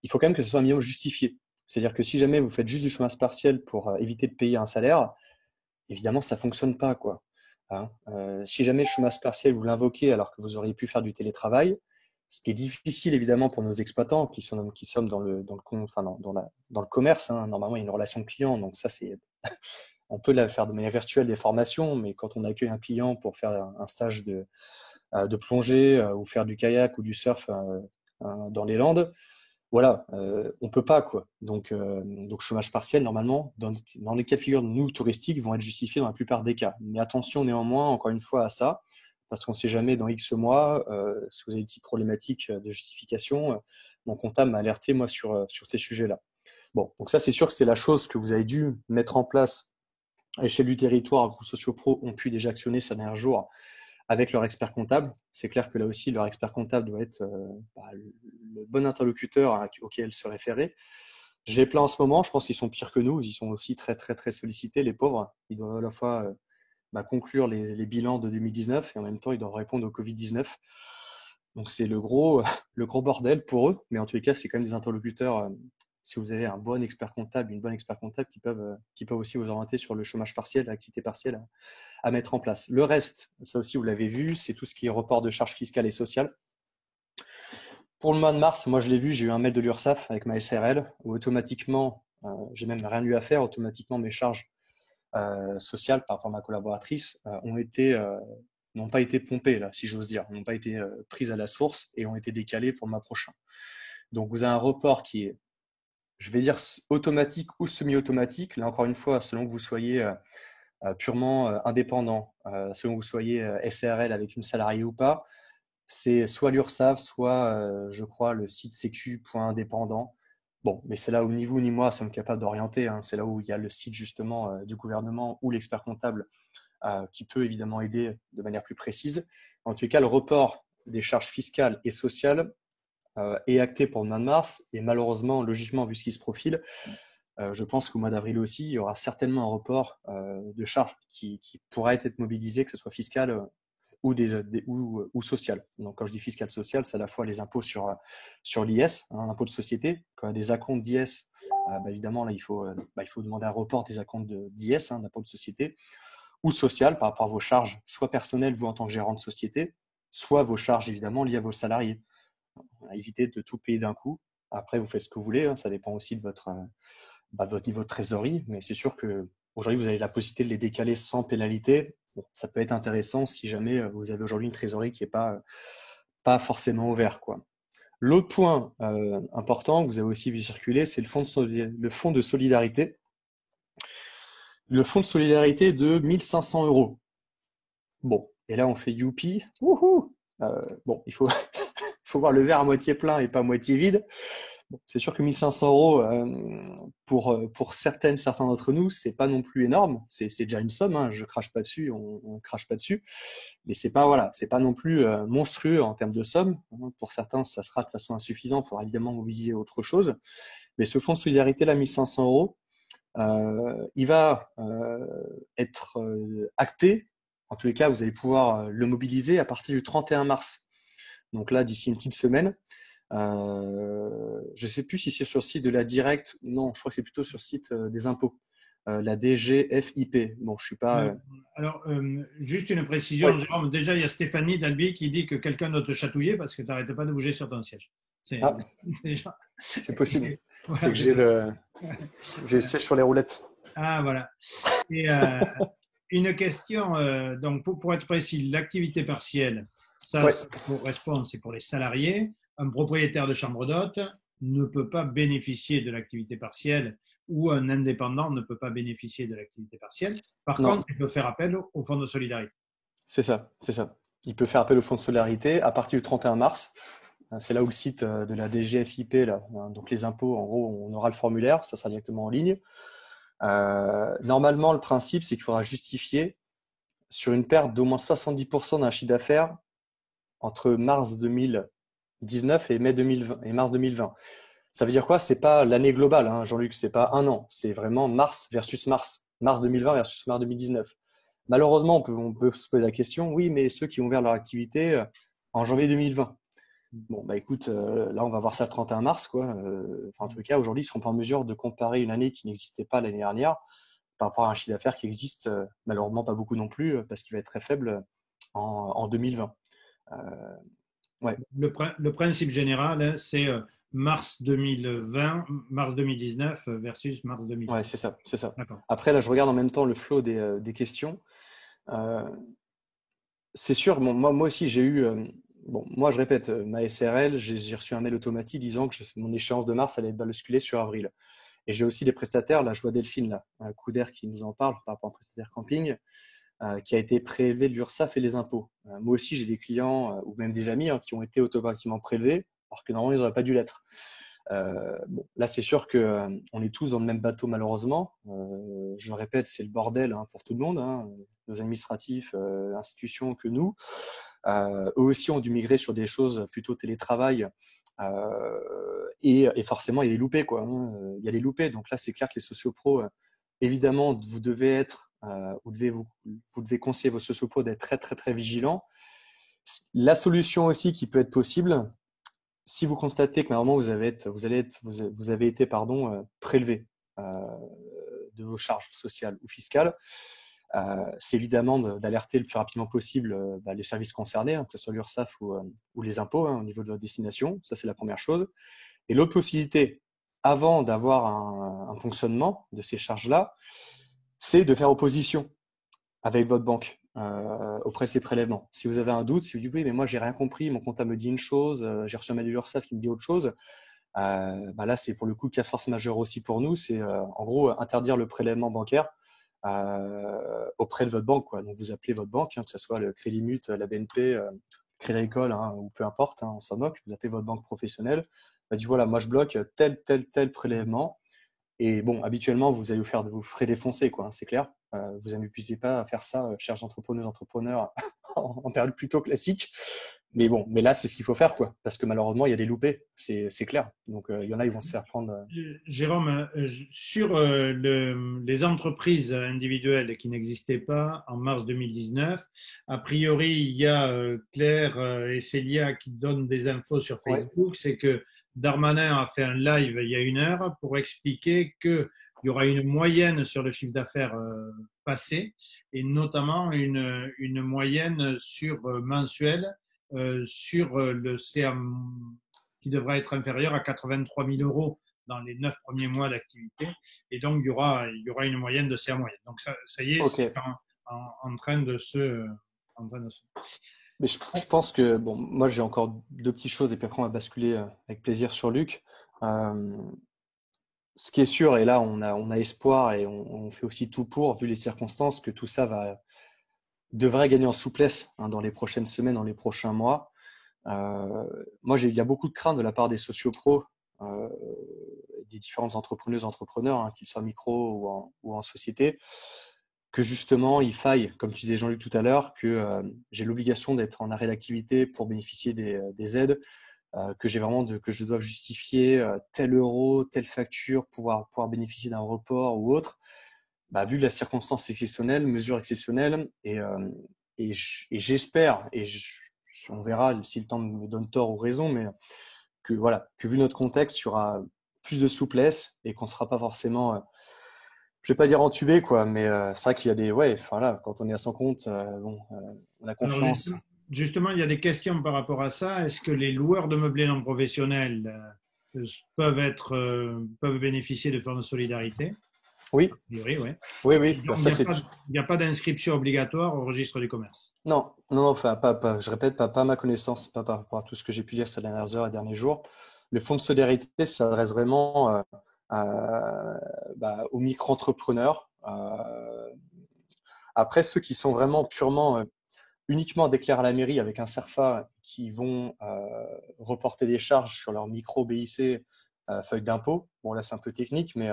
il faut quand même que ce soit un minimum justifié. C'est-à-dire que si jamais vous faites juste du chômage partiel pour éviter de payer un salaire, évidemment, ça ne fonctionne pas, quoi. Hein, si jamais le chômage partiel, vous l'invoquez alors que vous auriez pu faire du télétravail, ce qui est difficile évidemment pour nos exploitants qui sommes dans le commerce. Hein, normalement, il y a une relation client, donc ça, on peut la faire de manière virtuelle des formations, mais quand on accueille un client pour faire un stage de plongée ou faire du kayak ou du surf dans les Landes, voilà, on peut pas, quoi. Donc chômage partiel, normalement, dans les cas de figure nous touristiques, vont être justifiés dans la plupart des cas. Mais attention néanmoins, encore une fois, à ça, parce qu'on ne sait jamais dans X mois si vous avez des petites problématiques de justification. Mon comptable m'a alerté moi sur ces sujets-là. Bon, donc ça c'est sûr que c'est la chose que vous avez dû mettre en place à l'échelle du territoire. Vos sociopros ont pu déjà actionner ces derniers jours avec leur expert comptable. C'est clair que là aussi, leur expert comptable doit être le bon interlocuteur auquel se référer. J'ai plein en ce moment, je pense qu'ils sont pires que nous, ils sont aussi très très très sollicités, les pauvres. Ils doivent à la fois conclure les bilans de 2019 et en même temps, ils doivent répondre au Covid-19. Donc c'est le gros bordel pour eux, mais en tous les cas, c'est quand même des interlocuteurs. Si vous avez un bon expert comptable, une bonne expert comptable qui peuvent aussi vous orienter sur le chômage partiel, l'activité partielle à mettre en place. Le reste, ça aussi vous l'avez vu, c'est tout ce qui est report de charges fiscales et sociales. Pour le mois de mars, moi je l'ai vu, j'ai eu un mail de l'URSSAF avec ma SARL où automatiquement, j'ai même rien eu à faire, automatiquement mes charges sociales par rapport à ma collaboratrice n'ont pas été pompées, là, si j'ose dire, n'ont pas été prises à la source et ont été décalées pour le mois prochain. Donc vous avez un report qui est, je vais dire, automatique ou semi-automatique. Là encore une fois, selon que vous soyez purement indépendant, selon que vous soyez SARL avec une salariée ou pas, c'est soit l'URSSAF, soit, je crois, le site sécu.indépendant. Bon, mais c'est là où ni vous ni moi sommes capables d'orienter. Hein. C'est là où il y a le site justement du gouvernement ou l'expert comptable qui peut évidemment aider de manière plus précise. En tout cas, le report des charges fiscales et sociales est acté pour le mois de mars et malheureusement, logiquement, vu ce qui se profile, je pense qu'au mois d'avril aussi, il y aura certainement un report de charges qui pourra être mobilisé, que ce soit fiscal ou sociales. Donc, quand je dis fiscales sociales, c'est à la fois les impôts sur l'IS, hein, impôt de société. Quand il y a des acomptes d'IS, évidemment, là, il faut demander un report des acomptes d'IS, hein, d'impôt de société, ou social par rapport à vos charges, soit personnelles, vous en tant que gérant de société, soit vos charges, évidemment, liées à vos salariés. Évitez de tout payer d'un coup. Après, vous faites ce que vous voulez, hein, ça dépend aussi de votre niveau de trésorerie, mais c'est sûr que aujourd'hui, vous avez la possibilité de les décaler sans pénalité. Bon, ça peut être intéressant si jamais vous avez aujourd'hui une trésorerie qui n'est pas forcément ouverte, quoi. L'autre point important que vous avez aussi vu circuler, c'est le fonds de solidarité. Le fonds de solidarité de 1 500 euros. Bon, et là on fait youpi. Wouhou. Bon, il faut, faut voir le verre à moitié plein et pas à moitié vide. Bon, c'est sûr que 1 500 euros pour certains d'entre nous, c'est pas non plus énorme. C'est déjà une somme, hein, je crache pas dessus, on crache pas dessus, mais c'est pas non plus monstrueux en termes de somme. Pour certains, ça sera de façon insuffisante. Il faudra évidemment mobiliser autre chose. Mais ce fonds de solidarité là, 1 500 euros, il va être acté. En tous les cas, vous allez pouvoir le mobiliser à partir du 31 mars. Donc là, d'ici une petite semaine. Je ne sais plus si c'est sur le site de la Directe. Non, je crois que c'est plutôt sur le site des impôts. La DGFIP. Bon, je suis pas. Alors, juste une précision, Oui. Jérôme. Déjà, il y a Stéphanie d'Albi qui dit que quelqu'un doit te chatouiller parce que tu n'arrêtes pas de bouger sur ton siège. Ah, Déjà. c'est possible. Voilà, C'est que j'ai le siège sur les roulettes. Ah, voilà. Et une question, donc pour être précis, l'activité partielle, ça, Ouais. ça correspond, c'est pour les salariés. Un propriétaire de chambre d'hôte ne peut pas bénéficier de l'activité partielle ou un indépendant ne peut pas bénéficier de l'activité partielle. Par Non, contre, il peut faire appel au fonds de solidarité. c'est ça, c'est ça. Il peut faire appel au fonds de solidarité à partir du 31 mars. C'est là où le site de la DGFIP, là, donc les impôts, en gros, on aura le formulaire, ça sera directement en ligne. Normalement, le principe, c'est qu'il faudra justifier sur une perte d'au moins 70% d'un chiffre d'affaires entre mars 2019 et mai 2020 et mars 2020. Ça veut dire quoi? C'est pas l'année globale, hein, Jean-Luc, c'est pas un an, c'est vraiment mars versus mars, mars 2020 versus mars 2019. Malheureusement, on peut se poser la question, oui, mais ceux qui ont ouvert leur activité en janvier 2020. Bon, bah écoute, là, on va voir ça le 31 mars, quoi. En tout cas, aujourd'hui, ils ne seront pas en mesure de comparer une année qui n'existait pas l'année dernière par rapport à un chiffre d'affaires qui existe, malheureusement pas beaucoup non plus, parce qu'il va être très faible en 2020. Ouais. Le principe général, hein, c'est mars 2020, mars 2019 versus mars 2020. Ouais, c'est ça, c'est ça. D'accord. Après, là, je regarde en même temps le flot des questions. Euh, c'est sûr, bon, moi aussi, j'ai eu. Bon, moi, je répète, ma SRL, j'ai reçu un mail automatique disant que mon échéance de mars allait être basculée sur avril. Et j'ai aussi des prestataires, là, je vois Delphine, là, un Couder qui nous en parle par rapport à un prestataire camping, qui a été prélevé de l'URSSAF et les impôts. Moi aussi, j'ai des clients ou même des amis, hein, qui ont été automatiquement prélevés, alors que normalement, ils n'auraient pas dû l'être. Bon, là, c'est sûr que on est tous dans le même bateau, malheureusement. Je le répète, c'est le bordel, hein, pour tout le monde, hein, nos administratifs, institutions que nous. Eux aussi ont dû migrer sur des choses plutôt télétravail. Et forcément, il y a des loupés, quoi, hein. Il y a des loupés. Donc là, c'est clair que les sociopros, évidemment, vous devez vous devez conseiller vos sociopros d'être très, très, très vigilants. La solution aussi qui peut être possible, si vous constatez que normalement vous avez été prélevé de vos charges sociales ou fiscales, c'est évidemment d'alerter le plus rapidement possible les services concernés, hein, que ce soit l'URSSAF ou les impôts, hein, au niveau de votre destination. Ça, c'est la première chose. Et l'autre possibilité, avant d'avoir un fonctionnement de ces charges-là, c'est de faire opposition avec votre banque auprès de ces prélèvements. Si vous avez un doute, si vous dites oui, mais moi j'ai rien compris, mon comptable me dit une chose, j'ai reçu un mail de l'URSSAF qui me dit autre chose, là c'est pour le coup cas force majeure aussi pour nous, c'est en gros interdire le prélèvement bancaire auprès de votre banque, quoi. Donc vous appelez votre banque, hein, que ce soit le Crédit Mut, la BNP, Crédit Agricole, hein, ou peu importe, hein, on s'en moque, vous appelez votre banque professionnelle, vous dites voilà, moi je bloque tel prélèvement. Et bon, habituellement, vous allez vous ferez défoncer, quoi, hein, c'est clair. Vous n'amusez pas à faire ça, chers entrepreneurs, en période plutôt classique. Mais bon, mais là, c'est ce qu'il faut faire, quoi. Parce que malheureusement, il y a des loupés, c'est clair. Donc, il y en a, ils vont se faire prendre. Jérôme, sur les entreprises individuelles qui n'existaient pas en mars 2019, a priori, il y a Claire et Célia qui donnent des infos sur Ouais, Facebook. C'est que Darmanin a fait un live il y a 1 heure pour expliquer qu'il y aura une moyenne sur le chiffre d'affaires passé et notamment une moyenne sur mensuelle sur le CA qui devra être inférieur à 83 000 euros dans les 9 premiers mois d'activité. Et donc, il y aura une moyenne de CA moyenne. Donc, ça y est, c'est ok. en train de se. En train de se... Mais je pense que, bon, moi, j'ai encore deux petites choses et puis après, on va basculer avec plaisir sur Luc. Euh, Ce qui est sûr, et là, on a espoir et on fait aussi tout pour, vu les circonstances, que tout ça devrait gagner en souplesse hein, dans les prochaines semaines, dans les prochains mois. Moi, il y a beaucoup de craintes de la part des sociopros, euh, des différentes entrepreneuses, entrepreneurs, hein, qu'ils soient micro ou en société, que justement, il faille, comme tu disais Jean-Luc tout à l'heure, que j'ai l'obligation d'être en arrêt d'activité pour bénéficier des aides, que j'ai vraiment que je dois justifier tel euro, telle facture pour pouvoir bénéficier d'un report ou autre. Bah, vu la circonstance exceptionnelle, mesure exceptionnelle, et j'espère, on verra si le temps me donne tort ou raison, mais que voilà, que vu notre contexte, il y aura plus de souplesse et qu'on ne sera pas forcément, je vais pas dire entubé quoi, mais c'est vrai qu'il y a ouais, enfin là, quand on est à son compte, bon, on a Alors, confiance. justement, il y a des questions par rapport à ça. Est-ce que les loueurs de meublés non professionnels peuvent bénéficier de fonds de solidarité? Oui, A priori, oui. oui, Et oui, bah donc, ça c'est il n'y a pas d'inscription obligatoire au registre du commerce. non, non, non, enfin, je répète, pas à ma connaissance, pas par rapport à tout ce que j'ai pu lire ces dernières heures et derniers jours. Le fonds de solidarité s'adresse vraiment aux micro-entrepreneurs. Après, ceux qui sont vraiment purement, uniquement déclarés à la mairie avec un CERFA qui vont reporter des charges sur leur micro BIC feuille d'impôt. Bon, là, c'est un peu technique, mais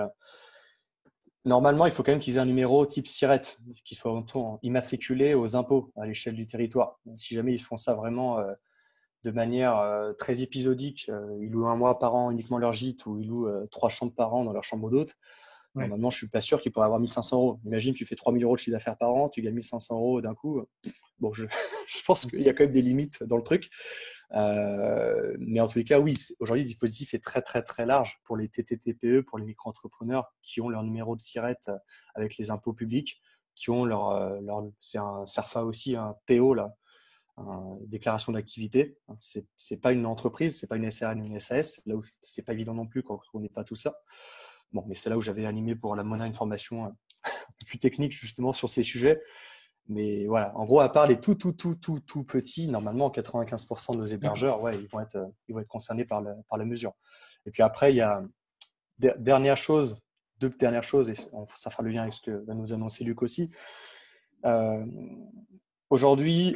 normalement, il faut quand même qu'ils aient un numéro type SIRET, qui soit immatriculé aux impôts à l'échelle du territoire. Donc, si jamais ils font ça vraiment de manière très épisodique, ils louent un mois par an uniquement leur gîte ou ils louent 3 chambres par an dans leur chambre d'hôte, Oui. normalement, je suis pas sûr qu'ils pourraient avoir 1500 euros. Imagine, tu fais 3000 euros de chiffre d'affaires par an, tu gagnes 1500 euros d'un coup. Bon, je pense qu'il y a quand même des limites dans le truc. Mais en tous les cas, oui, aujourd'hui, le dispositif est très, très, très large pour les TTTPE, pour les micro-entrepreneurs qui ont leur numéro de SIRET avec les impôts publics, qui ont c'est un CERFA aussi, un PO, là, déclaration d'activité. C'est pas une entreprise, c'est pas une SARL ou une SAS, là où c'est pas évident non plus quand on n'est pas tout ça. Bon, mais c'est là où j'avais animé pour la monnaie une formation un peu plus technique justement sur ces sujets. Mais voilà, en gros, à part les tout petits, normalement 95% de nos D'accord. hébergeurs, ouais, ils vont être concernés par la mesure. Et puis après, il y a dernière chose, deux dernières choses, et ça fera le lien avec ce que va nous annoncer Luc aussi. Euh, Aujourd'hui,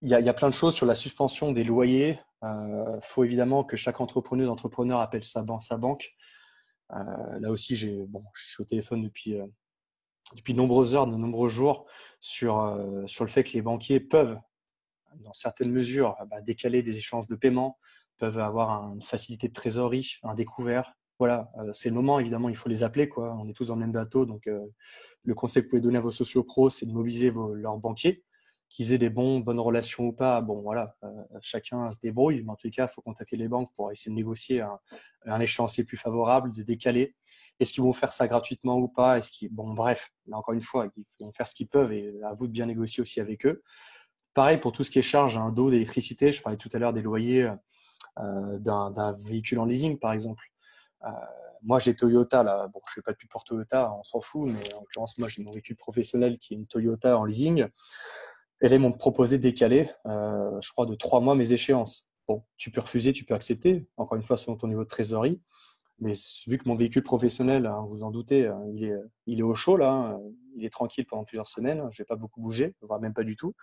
il y a plein de choses sur la suspension des loyers. Il faut évidemment que chaque entrepreneur appelle sa banque. Là aussi, je suis au téléphone depuis de nombreuses heures, de nombreux jours, sur le fait que les banquiers peuvent, dans certaines mesures, décaler des échéances de paiement, peuvent avoir une facilité de trésorerie, un découvert. Voilà, c'est le moment, évidemment, il faut les appeler, quoi. On est tous dans le même bateau, donc le conseil que vous pouvez donner à vos sociopros, c'est de mobiliser leurs banquiers, qu'ils aient des bonnes relations ou pas. Bon, voilà, chacun se débrouille, mais en tout cas, il faut contacter les banques pour essayer de négocier un échéancier plus favorable, de décaler. Est-ce qu'ils vont faire ça gratuitement ou pas? Bon, bref, là encore une fois, ils vont faire ce qu'ils peuvent et à vous de bien négocier aussi avec eux. Pareil pour tout ce qui est charge d'eau, d'électricité. Je parlais tout à l'heure des loyers d'un véhicule en leasing, par exemple. Euh, Moi, j'ai Toyota, là. Bon, je fais pas de pub pour Toyota, on s'en fout, mais en l'occurrence, moi, j'ai mon véhicule professionnel qui est une Toyota en leasing. Et là, ils m'ont proposé de décaler, je crois, de 3 mois mes échéances. Bon, tu peux refuser, tu peux accepter, encore une fois, selon ton niveau de trésorerie. Mais vu que mon véhicule professionnel, hein, vous en doutez, il est au chaud là, hein, il est tranquille pendant plusieurs semaines, je vais pas beaucoup bouger, voire même pas du tout.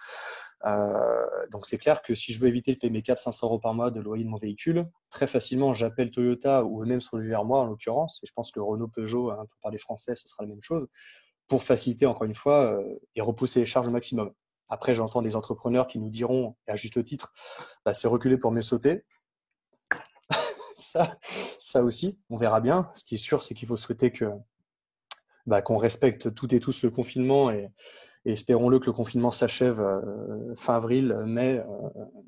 Donc c'est clair que si je veux éviter de payer mes 400-500 euros par mois de loyer de mon véhicule, très facilement j'appelle Toyota ou eux-mêmes sont venus vers moi en l'occurrence, et je pense que Renault, Peugeot, hein, pour parler français, ce sera la même chose, pour faciliter encore une fois et repousser les charges au maximum. Après, j'entends des entrepreneurs qui nous diront, et à juste titre, bah, c'est reculer pour mieux sauter. Ça aussi, on verra bien. Ce qui est sûr, c'est qu'il faut souhaiter qu'on respecte toutes et tous le confinement et espérons-le que le confinement s'achève fin avril, mai,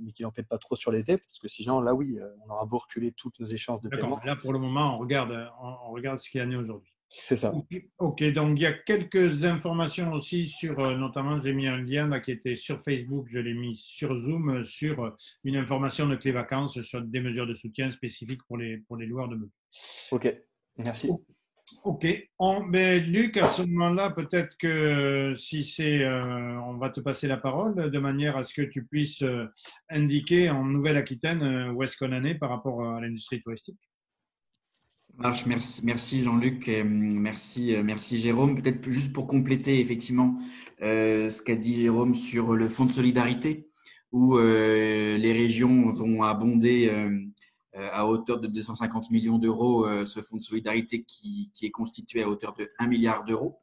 mais qu'il n'empiète pas trop sur l'été, parce que sinon, là oui, on aura beau reculer toutes nos échéances de D'accord. paiement. Là, pour le moment, on regarde ce qu'il y en a aujourd'hui. C'est ça. Ok, donc il y a quelques informations aussi sur, notamment j'ai mis un lien là, qui était sur Facebook, je l'ai mis sur Zoom, sur une information de Clé Vacances sur des mesures de soutien spécifiques pour les loueurs de meubles. Ok, merci. Ok, mais Luc, à ce moment-là, peut-être que si c'est, on va te passer la parole de manière à ce que tu puisses indiquer en Nouvelle-Aquitaine où est-ce qu'on en est par rapport à l'industrie touristique. Marche, merci Jean-Luc, merci Jérôme. Peut-être juste pour compléter effectivement ce qu'a dit Jérôme sur le fonds de solidarité, où les régions vont abonder à hauteur de 250 millions d'euros ce fonds de solidarité qui est constitué à hauteur de 1 milliard d'euros.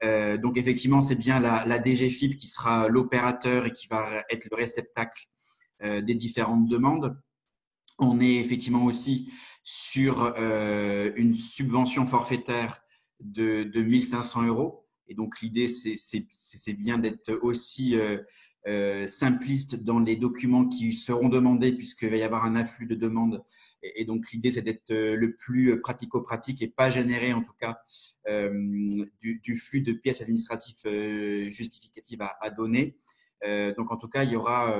Donc effectivement, c'est bien la DGFiP qui sera l'opérateur et qui va être le réceptacle des différentes demandes. On est effectivement aussi sur une subvention forfaitaire de 1 500 euros. Et donc, l'idée, c'est bien d'être aussi simpliste dans les documents qui seront demandés, puisqu'il va y avoir un afflux de demandes. Et donc, l'idée, c'est d'être le plus pratico-pratique et pas générer, en tout cas, du flux de pièces administratives justificatives à donner. Donc, en tout cas, il y aura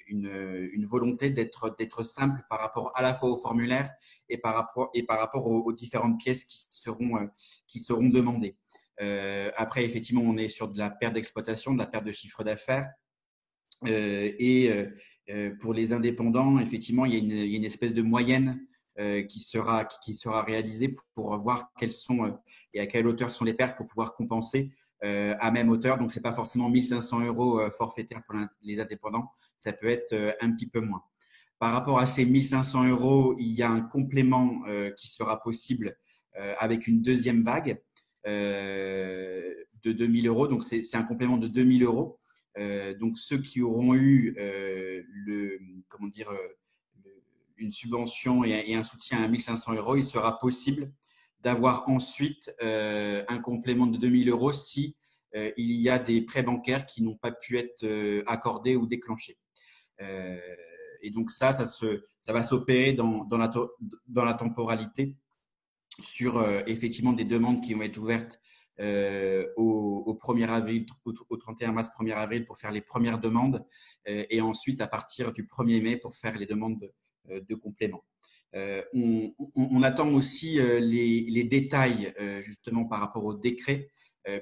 une volonté d'être simple par rapport à la fois au formulaire et par rapport aux différentes pièces qui seront demandées. Après, effectivement, on est sur de la perte d'exploitation, de la perte de chiffre d'affaires. Pour les indépendants, effectivement, il y a une espèce de moyenne qui sera réalisée pour voir quelles sont et à quelle hauteur sont les pertes pour pouvoir compenser à même hauteur. Donc, c'est pas forcément 1 500 euros forfaitaires pour les indépendants. Ça peut être un petit peu moins. Par rapport à ces 1 500 euros, il y a un complément qui sera possible avec une deuxième vague de 2 000 euros. Donc, c'est un complément de 2 000 euros. Donc, ceux qui auront eu une subvention et un soutien à 1 500 euros, il sera possible d'avoir ensuite un complément de 2 000 euros si il y a des prêts bancaires qui n'ont pas pu être accordés ou déclenchés. Et donc ça va s'opérer dans la temporalité sur effectivement des demandes qui vont être ouvertes au 1er avril, au 31 mars, 1er avril pour faire les premières demandes et ensuite à partir du 1er mai pour faire les demandes de complément. On attend aussi les détails justement par rapport au décret,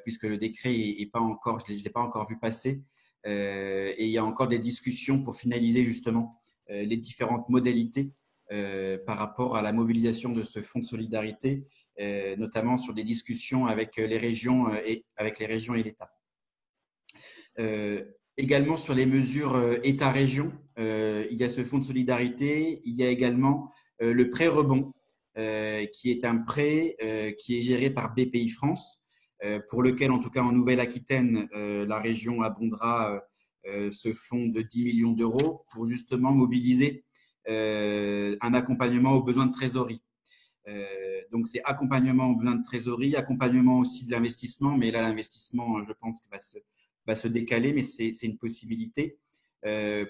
puisque le décret est pas encore, je l'ai pas encore vu passer, et il y a encore des discussions pour finaliser justement les différentes modalités par rapport à la mobilisation de ce fonds de solidarité, notamment sur des discussions avec les régions et l'État. Également sur les mesures État-région, il y a ce fonds de solidarité, il y a également le prêt rebond, qui est un prêt qui est géré par BPI France, pour lequel, en tout cas en Nouvelle-Aquitaine, la région abondera ce fonds de 10 millions d'euros pour justement mobiliser un accompagnement aux besoins de trésorerie. Donc, c'est accompagnement aux besoins de trésorerie, accompagnement aussi de l'investissement, mais là, l'investissement, je pense que va se décaler, mais c'est une possibilité.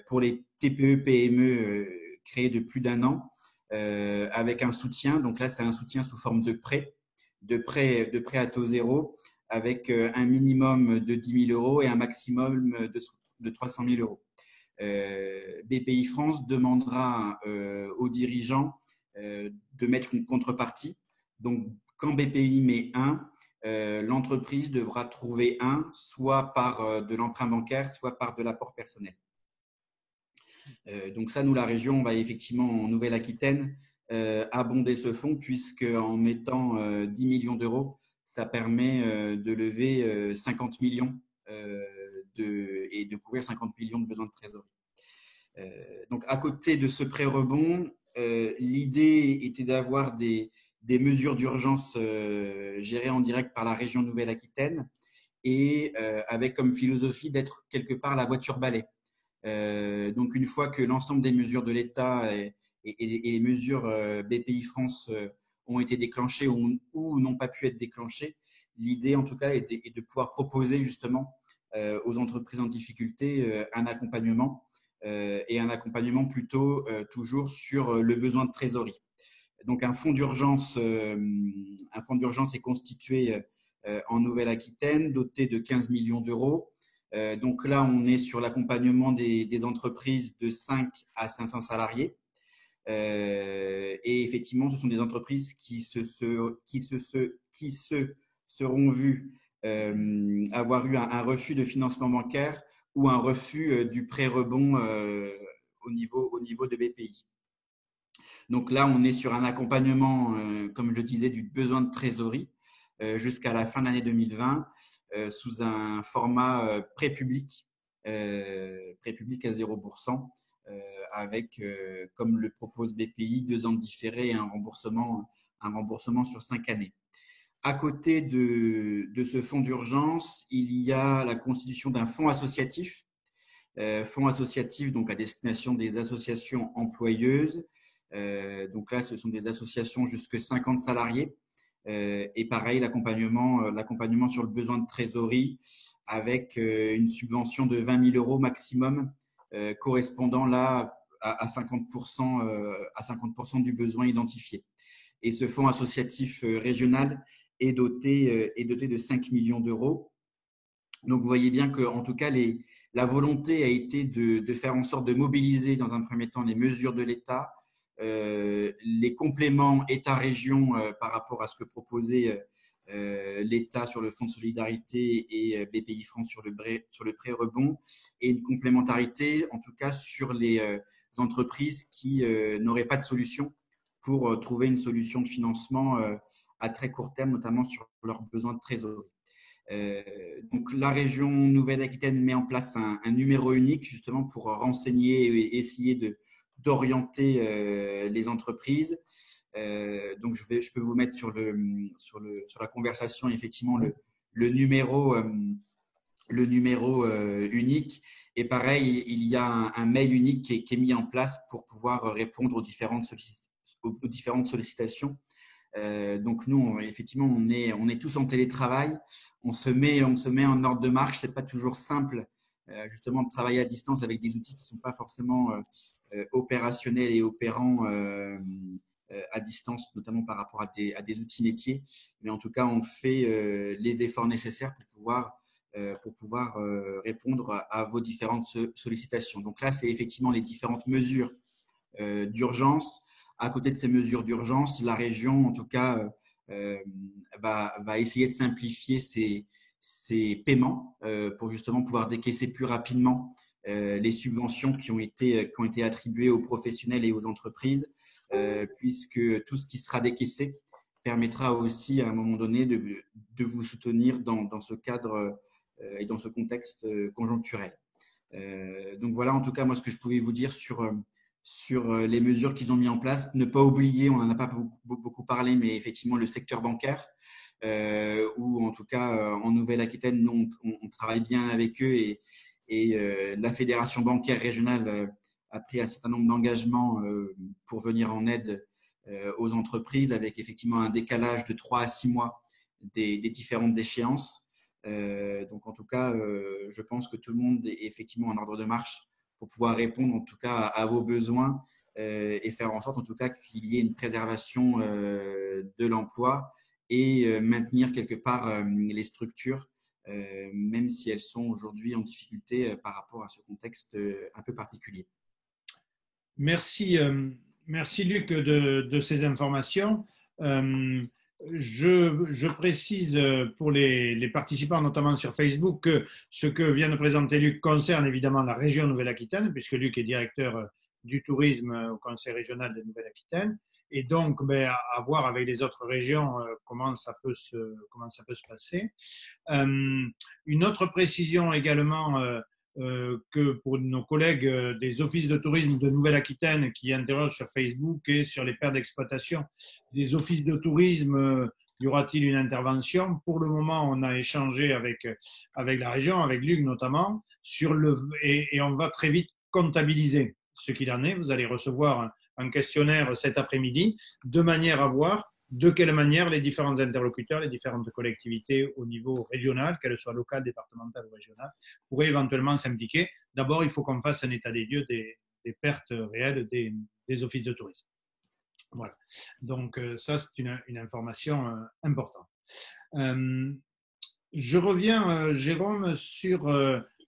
Pour les TPE, PME créés de plus d'1 an, avec un soutien. Donc là, c'est un soutien sous forme de prêt à taux zéro, avec un minimum de 10 000 euros et un maximum de 300 000 euros. BPI France demandera aux dirigeants de mettre une contrepartie. Donc, quand BPI met 1, l'entreprise devra trouver 1, soit par de l'emprunt bancaire, soit par de l'apport personnel. Donc ça, nous, la région, on va effectivement en Nouvelle-Aquitaine abonder ce fonds, puisque en mettant 10 millions d'euros, ça permet de lever 50 millions et de couvrir 50 millions de besoins de trésorerie. Donc, à côté de ce prêt rebond, l'idée était d'avoir des mesures d'urgence gérées en direct par la région Nouvelle-Aquitaine et avec comme philosophie d'être quelque part la voiture balai. Donc, une fois que l'ensemble des mesures de l'État et les mesures BPI France ont été déclenchées ou n'ont pas pu être déclenchées, l'idée, en tout cas, est de pouvoir proposer justement aux entreprises en difficulté un accompagnement et un accompagnement plutôt toujours sur le besoin de trésorerie. Donc, un fonds d'urgence est constitué en Nouvelle-Aquitaine, doté de 15 millions d'euros. Donc là, on est sur l'accompagnement des entreprises de 5 à 500 salariés. Et effectivement, ce sont des entreprises qui se seront vues avoir eu un refus de financement bancaire ou un refus du prêt rebond au niveau de BPI. Donc là, on est sur un accompagnement, comme je le disais, du besoin de trésorerie jusqu'à la fin de l'année 2020 sous un format pré-public à 0%, avec, comme le propose BPI, 2 ans de différé et un remboursement sur 5 années. À côté de ce fonds d'urgence, il y a la constitution d'un fonds associatif donc à destination des associations employeuses. Donc là, ce sont des associations jusque 50 salariés. Et pareil, l'accompagnement sur le besoin de trésorerie avec une subvention de 20 000 euros maximum, correspondant là à 50% du besoin identifié. Et ce fonds associatif régional est doté de 5 millions d'euros. Donc, vous voyez bien qu'en tout cas, la volonté a été de faire en sorte de mobiliser dans un premier temps les mesures de l'État, les compléments État-région par rapport à ce que proposait l'État sur le fonds de solidarité et BPI France sur le prêt rebond, et une complémentarité en tout cas sur les entreprises qui n'auraient pas de solution pour trouver une solution de financement à très court terme, notamment sur leurs besoins de trésorerie. Donc la région Nouvelle-Aquitaine met en place un numéro unique justement pour renseigner et essayer d'orienter les entreprises. Donc je peux vous mettre sur la conversation effectivement le numéro unique, et pareil il y a un mail unique qui est mis en place pour pouvoir répondre aux différentes sollicitations. Donc nous, effectivement, on est tous en télétravail. On se met en ordre de marche. C'est pas toujours simple, justement, de travailler à distance avec des outils qui sont pas forcément opérationnels et opérants à distance, notamment par rapport à des outils métiers. Mais en tout cas, on fait les efforts nécessaires pour pouvoir répondre à vos différentes sollicitations. Donc là, c'est effectivement les différentes mesures d'urgence. À côté de ces mesures d'urgence, la région, en tout cas, va essayer de simplifier ses paiements pour justement pouvoir décaisser plus rapidement les subventions qui ont été attribuées aux professionnels et aux entreprises, puisque tout ce qui sera décaissé permettra aussi à un moment donné de vous soutenir dans ce cadre et dans ce contexte conjoncturel. Donc voilà, en tout cas, moi, ce que je pouvais vous dire sur les mesures qu'ils ont mis en place. Ne pas oublier, on n'en a pas beaucoup parlé, mais effectivement le secteur bancaire, où en tout cas en Nouvelle-Aquitaine, nous, on travaille bien avec eux, et la Fédération bancaire régionale a pris un certain nombre d'engagements pour venir en aide aux entreprises, avec effectivement un décalage de 3 à 6 mois des différentes échéances. Donc en tout cas, je pense que tout le monde est effectivement en ordre de marche pour pouvoir répondre en tout cas à vos besoins et faire en sorte en tout cas qu'il y ait une préservation de l'emploi et maintenir quelque part les structures, même si elles sont aujourd'hui en difficulté par rapport à ce contexte un peu particulier. Merci, merci Luc de ces informations. Je précise pour les participants, notamment sur Facebook, que ce que vient de présenter Luc concerne évidemment la région Nouvelle-Aquitaine, puisque Luc est directeur du tourisme au Conseil régional de Nouvelle-Aquitaine. Et donc, à voir avec les autres régions comment ça peut se passer. Une autre précision également, que pour nos collègues des offices de tourisme de Nouvelle-Aquitaine qui interrogent sur Facebook et sur les pertes d'exploitation des offices de tourisme y aura-t-il une intervention? Pour le moment, on a échangé avec la région, avec Luc notamment, et on va très vite comptabiliser ce qu'il en est. Vous allez recevoir un questionnaire cet après-midi, de manière à voir de quelle manière les différents interlocuteurs, les différentes collectivités au niveau régional, qu'elles soient locales, départementales ou régionales, pourraient éventuellement s'impliquer. D'abord, il faut qu'on fasse un état des lieux des pertes réelles des offices de tourisme. Voilà. Donc, ça, c'est une information importante. Je reviens, Jérôme, sur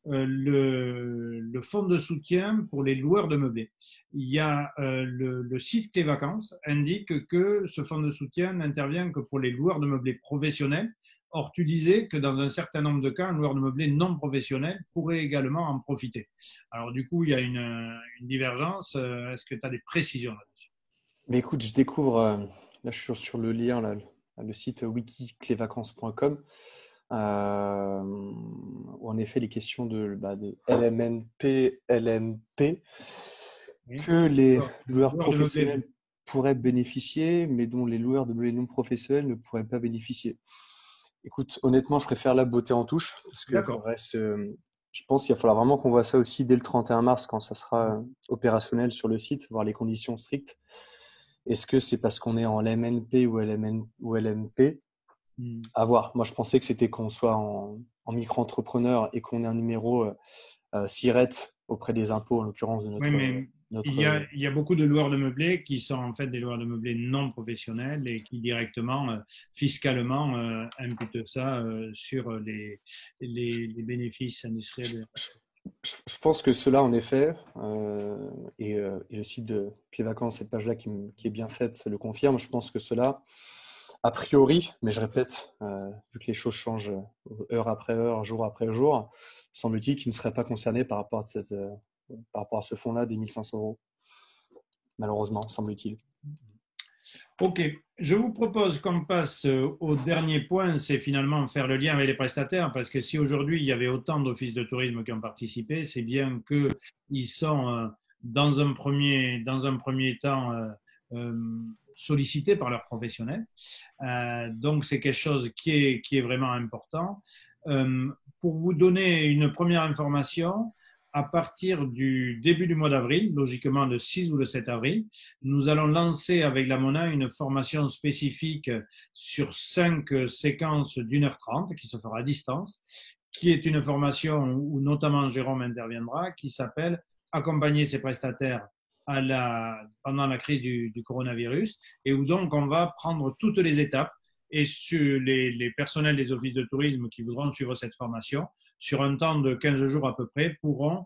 le fonds de soutien pour les loueurs de meublés. Il y a le site Clé Vacances indique que ce fonds de soutien n'intervient que pour les loueurs de meublés professionnels. Or, tu disais que dans un certain nombre de cas, un loueur de meublés non professionnel pourrait également en profiter. Alors, du coup, il y a une divergence. Est-ce que tu as des précisions là-dessus? Mais écoute, je découvre, là je suis sur le lien, là, le site wiki-clévacances.com, où en effet les questions de LMNP, LMP, Oui. que les loueurs Loueurs de meublés. professionnels pourraient bénéficier, mais dont les loueurs de meublés non professionnels ne pourraient pas bénéficier. Écoute, honnêtement, je préfère la beauté en touche, parce que je pense qu'il va falloir vraiment qu'on voit ça aussi dès le 31 mars, quand ça sera opérationnel sur le site, voir les conditions strictes. Est-ce que c'est parce qu'on est en LMNP ou LMP? À voir. Moi, je pensais que c'était qu'on soit en micro-entrepreneur et qu'on ait un numéro SIRET auprès des impôts, en l'occurrence de notre… Oui, mais il y a beaucoup de loueurs de meublés qui sont en fait des loueurs de meublés non professionnels et qui directement, fiscalement, imputent ça sur les bénéfices industriels. Je pense que cela, en effet, et le site de Clé Vacances, cette page-là qui est bien faite, le confirme. Je pense que cela, a priori, mais je répète, vu que les choses changent heure après heure, jour après jour, semble-t-il qu'ils ne seraient pas concernés par rapport à ce fonds-là des 1 500 €. Malheureusement, semble-t-il. Ok, je vous propose qu'on passe au dernier point, c'est finalement faire le lien avec les prestataires, parce que si aujourd'hui il y avait autant d'offices de tourisme qui ont participé, c'est bien qu'ils sont dans un premier temps sollicités par leurs professionnels. Donc c'est quelque chose qui est vraiment important. Pour vous donner une première information, à partir du début du mois d'avril, logiquement le 6 ou le 7 avril, nous allons lancer avec la MONA une formation spécifique sur 5 séquences d'1h30 qui se fera à distance, qui est une formation où notamment Jérôme interviendra, qui s'appelle « Accompagner ses prestataires pendant la crise du coronavirus » et où donc on va prendre toutes les étapes et sur les personnels des offices de tourisme qui voudront suivre cette formation sur un temps de 15 jours à peu près, pourront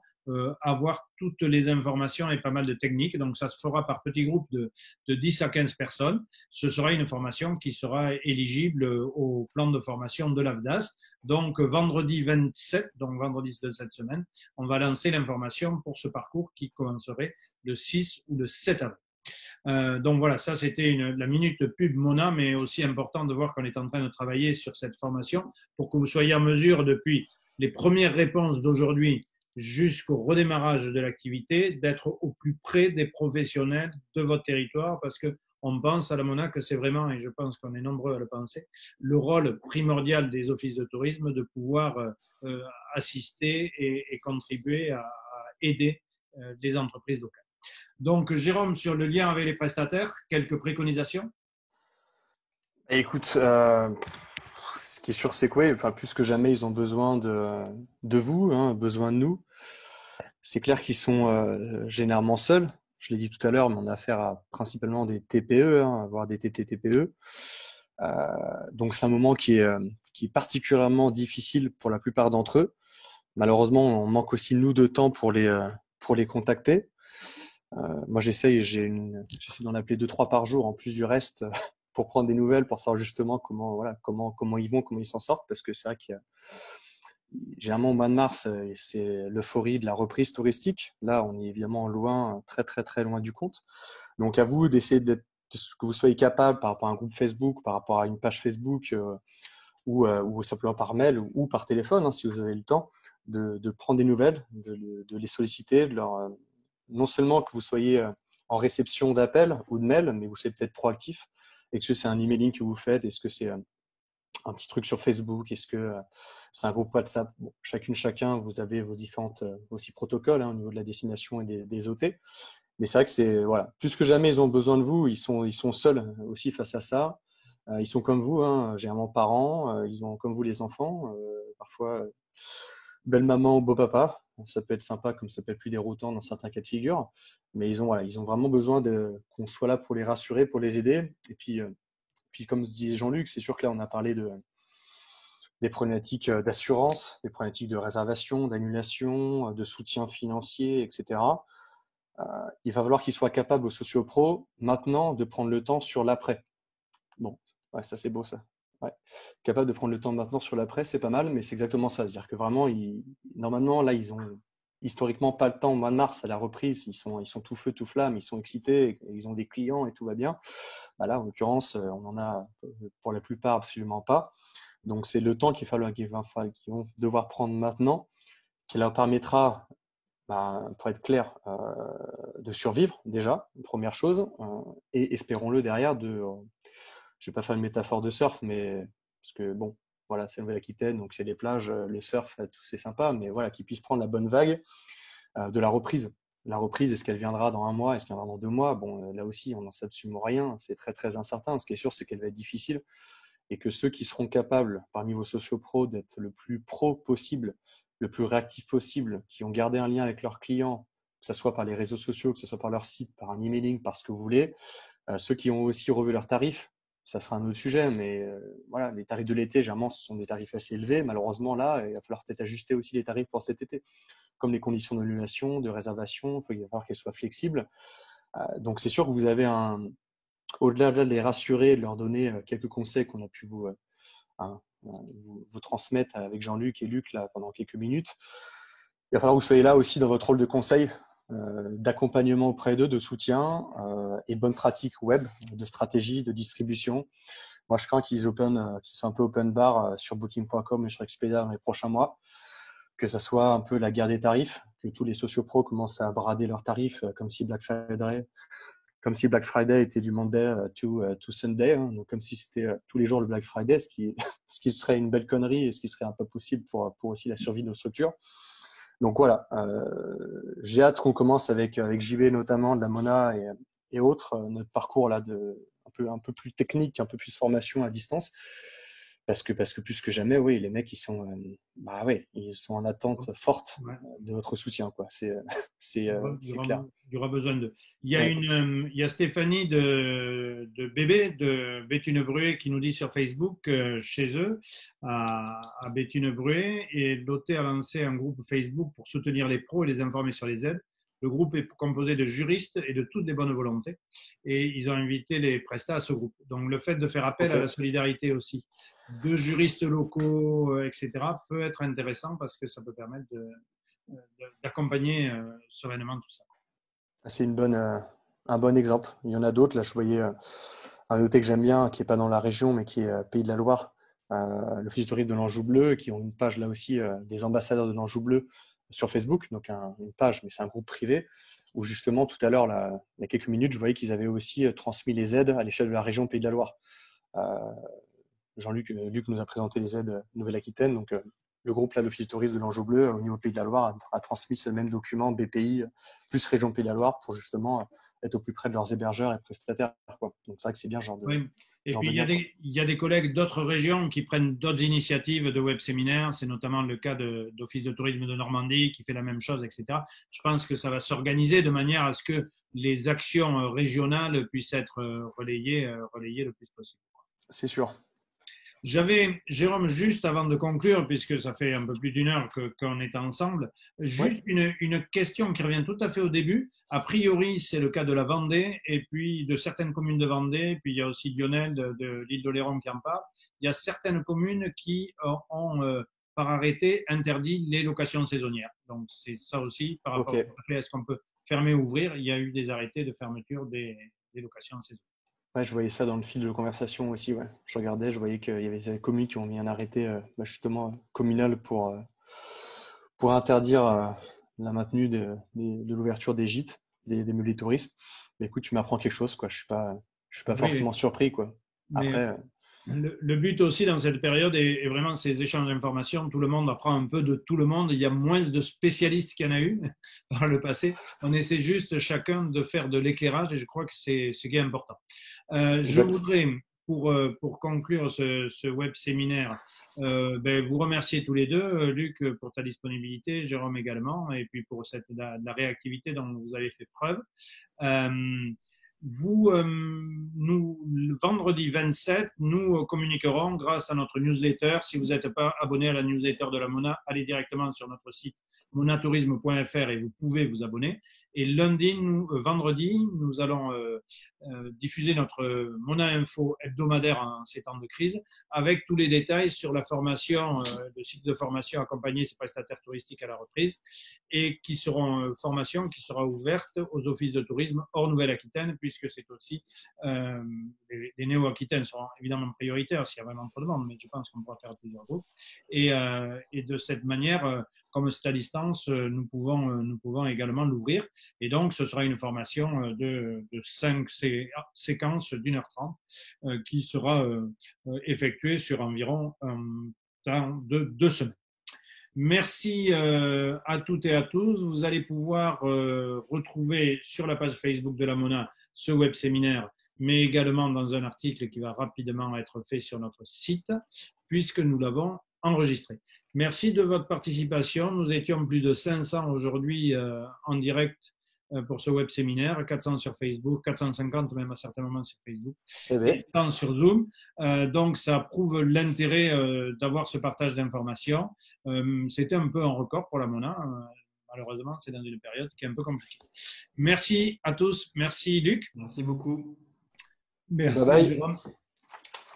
avoir toutes les informations et pas mal de techniques. Donc, ça se fera par petits groupes de 10 à 15 personnes. Ce sera une formation qui sera éligible au plan de formation de l'AFDAS. Donc, vendredi 27, donc vendredi de cette semaine, on va lancer l'information pour ce parcours qui commencerait le 6 ou le 7 avril. Donc voilà, ça c'était la minute pub Mona, mais aussi important de voir qu'on est en train de travailler sur cette formation pour que vous soyez en mesure, depuis les premières réponses d'aujourd'hui jusqu'au redémarrage de l'activité, d'être au plus près des professionnels de votre territoire, parce qu'on pense à la MONA que c'est vraiment, et je pense qu'on est nombreux à le penser, le rôle primordial des offices de tourisme de pouvoir assister et contribuer à aider des entreprises locales. Donc, Jérôme, sur le lien avec les prestataires, quelques préconisations? Écoute, ce qui est sûr, c'est que enfin, plus que jamais, ils ont besoin de vous, hein, besoin de nous. C'est clair qu'ils sont généralement seuls. Je l'ai dit tout à l'heure, mais on a affaire à principalement des TPE, hein, voire des TTTPE. Donc, c'est un moment qui est particulièrement difficile pour la plupart d'entre eux. Malheureusement, on manque aussi, nous, de temps pour les contacter. Moi, j'essaie d'en appeler 2-3 par jour, en plus du reste, pour prendre des nouvelles, pour savoir justement comment ils vont, comment ils s'en sortent, parce que c'est vrai qu'il y a généralement au mois de mars, c'est l'euphorie de la reprise touristique. Là, on est évidemment loin, très très très loin du compte. Donc, à vous d'essayer que vous soyez capable, par rapport à un groupe Facebook, par rapport à une page Facebook, ou simplement par mail ou par téléphone, hein, si vous avez le temps, de prendre des nouvelles, de les solliciter, de leur non seulement que vous soyez en réception d'appels ou de mails, mais vous soyez peut-être proactif Est-ce que c'est un emailing que vous faites? Est-ce que c'est un petit truc sur Facebook? Est-ce que c'est un groupe WhatsApp? Bon, chacun, vous avez vos différentes aussi protocoles au niveau de la destination et des OT. Mais c'est vrai que c'est voilà, plus que jamais, ils ont besoin de vous. Ils sont seuls aussi face à ça. Ils sont comme vous, généralement parents. Ils ont comme vous les enfants. Parfois, belle maman ou beau papa. Ça peut être sympa comme ça peut être plus déroutant dans certains cas de figure. Mais ils ont vraiment besoin qu'on soit là pour les rassurer, pour les aider. Et puis comme se dit Jean-Luc, c'est sûr que là, on a parlé des problématiques d'assurance, des problématiques de réservation, d'annulation, de soutien financier, etc. Il va falloir qu'ils soient capables aux sociopros maintenant de prendre le temps sur l'après. Bon, ouais, ça c'est beau ça. Ouais. Capable de prendre le temps maintenant sur l'après, c'est pas mal, mais c'est exactement ça. C'est-à-dire que vraiment, normalement, là, ils ont historiquement pas le temps au mois de mars à la reprise. Ils sont tout feu, tout flamme, ils sont excités, ils ont des clients et tout va bien. Bah là, en l'occurrence, on en a pour la plupart absolument pas. Donc c'est le temps qu'ils vont devoir prendre maintenant qui leur permettra, pour être clair, de survivre déjà, première chose, et espérons-le derrière je vais pas faire une métaphore de surf, mais parce que bon, voilà, c'est Nouvelle-Aquitaine, donc c'est des plages, le surf, tout c'est sympa, mais voilà, qu'ils puissent prendre la bonne vague de la reprise. La reprise, est-ce qu'elle viendra dans un mois, est-ce qu'elle viendra dans 2 mois? Bon, là aussi, on n'en sait absolument rien, c'est très très incertain. Ce qui est sûr, c'est qu'elle va être difficile et que ceux qui seront capables, parmi vos sociopros, d'être le plus pro possible, le plus réactif possible, qui ont gardé un lien avec leurs clients, que ce soit par les réseaux sociaux, que ce soit par leur site, par un emailing, par ce que vous voulez, ceux qui ont aussi revu leurs tarifs, ça sera un autre sujet, mais voilà, les tarifs de l'été, généralement, ce sont des tarifs assez élevés. Malheureusement, là, il va falloir peut-être ajuster aussi les tarifs pour cet été, comme les conditions d'annulation, de réservation, il va falloir qu'elles soient flexibles. Donc, c'est sûr que vous avez au-delà de les rassurer, de leur donner quelques conseils qu'on a pu vous transmettre avec Jean-Luc et Luc là, pendant quelques minutes, il va falloir que vous soyez là aussi dans votre rôle de conseil, d'accompagnement auprès d'eux, de soutien et de bonnes pratiques web, de stratégie, de distribution. Moi, je crains que ce soit un peu open bar sur booking.com et sur Expedia dans les prochains mois, que ça soit un peu la guerre des tarifs, que tous les sociopros commencent à brader leurs tarifs comme si Black Friday était du Monday to Sunday, donc comme si c'était tous les jours le Black Friday, ce qui serait une belle connerie et ce qui serait un peu possible pour aussi la survie de nos structures. Donc voilà, j'ai hâte qu'on commence avec JB notamment, de la Mona et autres, notre parcours là un peu plus technique, un peu plus formation à distance. Parce que plus que jamais, oui, les mecs, ils sont en attente forte de votre soutien, quoi. C'est clair. Il y aura besoin d'eux. Il y a Stéphanie de Béthune Bruet qui nous dit sur Facebook, chez eux, à Béthune Bruet, et Loté a lancé un groupe Facebook pour soutenir les pros et les informer sur les aides. Le groupe est composé de juristes et de toutes les bonnes volontés. Et ils ont invité les prestats à ce groupe. Donc, le fait de faire appel à la solidarité aussi de juristes locaux, etc., peut être intéressant parce que ça peut permettre d'accompagner sereinement tout ça. C'est un bon exemple. Il y en a d'autres. Là, je voyais un OT que j'aime bien, qui n'est pas dans la région, mais qui est Pays de la Loire, l'Office du tourisme de l'Anjou Bleu, qui ont une page là aussi des ambassadeurs de l'Anjou Bleu sur Facebook. Donc, une page, mais c'est un groupe privé où justement, tout à l'heure, il y a quelques minutes, je voyais qu'ils avaient aussi transmis les aides à l'échelle de la région Pays de la Loire. Jean-Luc nous a présenté les aides Nouvelle-Aquitaine. Donc, le groupe, là, l'Office du tourisme de l'Anjou Bleu, au niveau Pays de la Loire, a transmis ce même document BPI plus région Pays de la Loire pour justement être au plus près de leurs hébergeurs et prestataires, quoi. Donc, c'est vrai que c'est bien ce genre de. Oui. Et puis, il y a des collègues d'autres régions qui prennent d'autres initiatives de web séminaires. C'est notamment le cas d'Office de tourisme de Normandie qui fait la même chose, etc. Je pense que ça va s'organiser de manière à ce que les actions régionales puissent être relayées le plus possible. C'est sûr. J'avais, Jérôme, juste avant de conclure, puisque ça fait un peu plus d'une heure qu'on est ensemble, juste une question qui revient tout à fait au début. A priori, c'est le cas de la Vendée et puis de certaines communes de Vendée, puis il y a aussi Lionel de l'île d'Oléron qui en parle. Il y a certaines communes qui ont, par arrêté, interdit les locations saisonnières. Donc, c'est ça aussi, par rapport à est-ce qu'on peut fermer ou ouvrir, il y a eu des arrêtés de fermeture des locations saisonnières. Ouais, je voyais ça dans le fil de conversation aussi. Ouais. Je regardais, je voyais qu'il y avait des communes qui ont mis un arrêté justement communal pour interdire la maintenue de l'ouverture des gîtes, des meublés touristes. Mais écoute, tu m'apprends quelque chose, quoi. Je suis pas forcément surpris, quoi. Après, le but aussi dans cette période est vraiment ces échanges d'informations. Tout le monde apprend un peu de tout le monde. Il y a moins de spécialistes qu'il y en a eu par le passé. On essaie juste chacun de faire de l'éclairage et je crois que c'est ce qui est important. Je voudrais, pour conclure ce web séminaire, vous remercier tous les deux, Luc pour ta disponibilité, Jérôme également, et puis pour la réactivité dont vous avez fait preuve. Le vendredi 27, nous communiquerons grâce à notre newsletter. Si vous n'êtes pas abonné à la newsletter de la Mona, allez directement sur notre site monatourisme.fr et vous pouvez vous abonner. Et vendredi, nous allons diffuser notre Mona Info hebdomadaire en ces temps de crise avec tous les détails sur la formation, le site de formation accompagner ses prestataires touristiques à la reprise et qui formation qui sera ouverte aux offices de tourisme hors Nouvelle-Aquitaine puisque c'est aussi les néo-aquitaines seront évidemment prioritaires s'il y a vraiment trop de monde, mais je pense qu'on pourra faire plusieurs groupes et de cette manière comme c'est à distance, nous pouvons également l'ouvrir. Et donc, ce sera une formation de 5 séquences d'1h30 qui sera effectuée sur environ un temps de 2 semaines. Merci à toutes et à tous. Vous allez pouvoir retrouver sur la page Facebook de la Mona ce web séminaire, mais également dans un article qui va rapidement être fait sur notre site, puisque nous l'avons enregistré. Merci de votre participation. Nous étions plus de 500 aujourd'hui en direct pour ce web séminaire, 400 sur Facebook, 450 même à certains moments sur Facebook, et 100 sur Zoom. Donc, ça prouve l'intérêt d'avoir ce partage d'informations. C'était un peu un record pour la Mona. Malheureusement, c'est dans une période qui est un peu compliquée. Merci à tous. Merci Luc. Merci beaucoup. Merci Jérôme.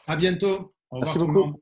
À bientôt. Au revoir. Merci beaucoup.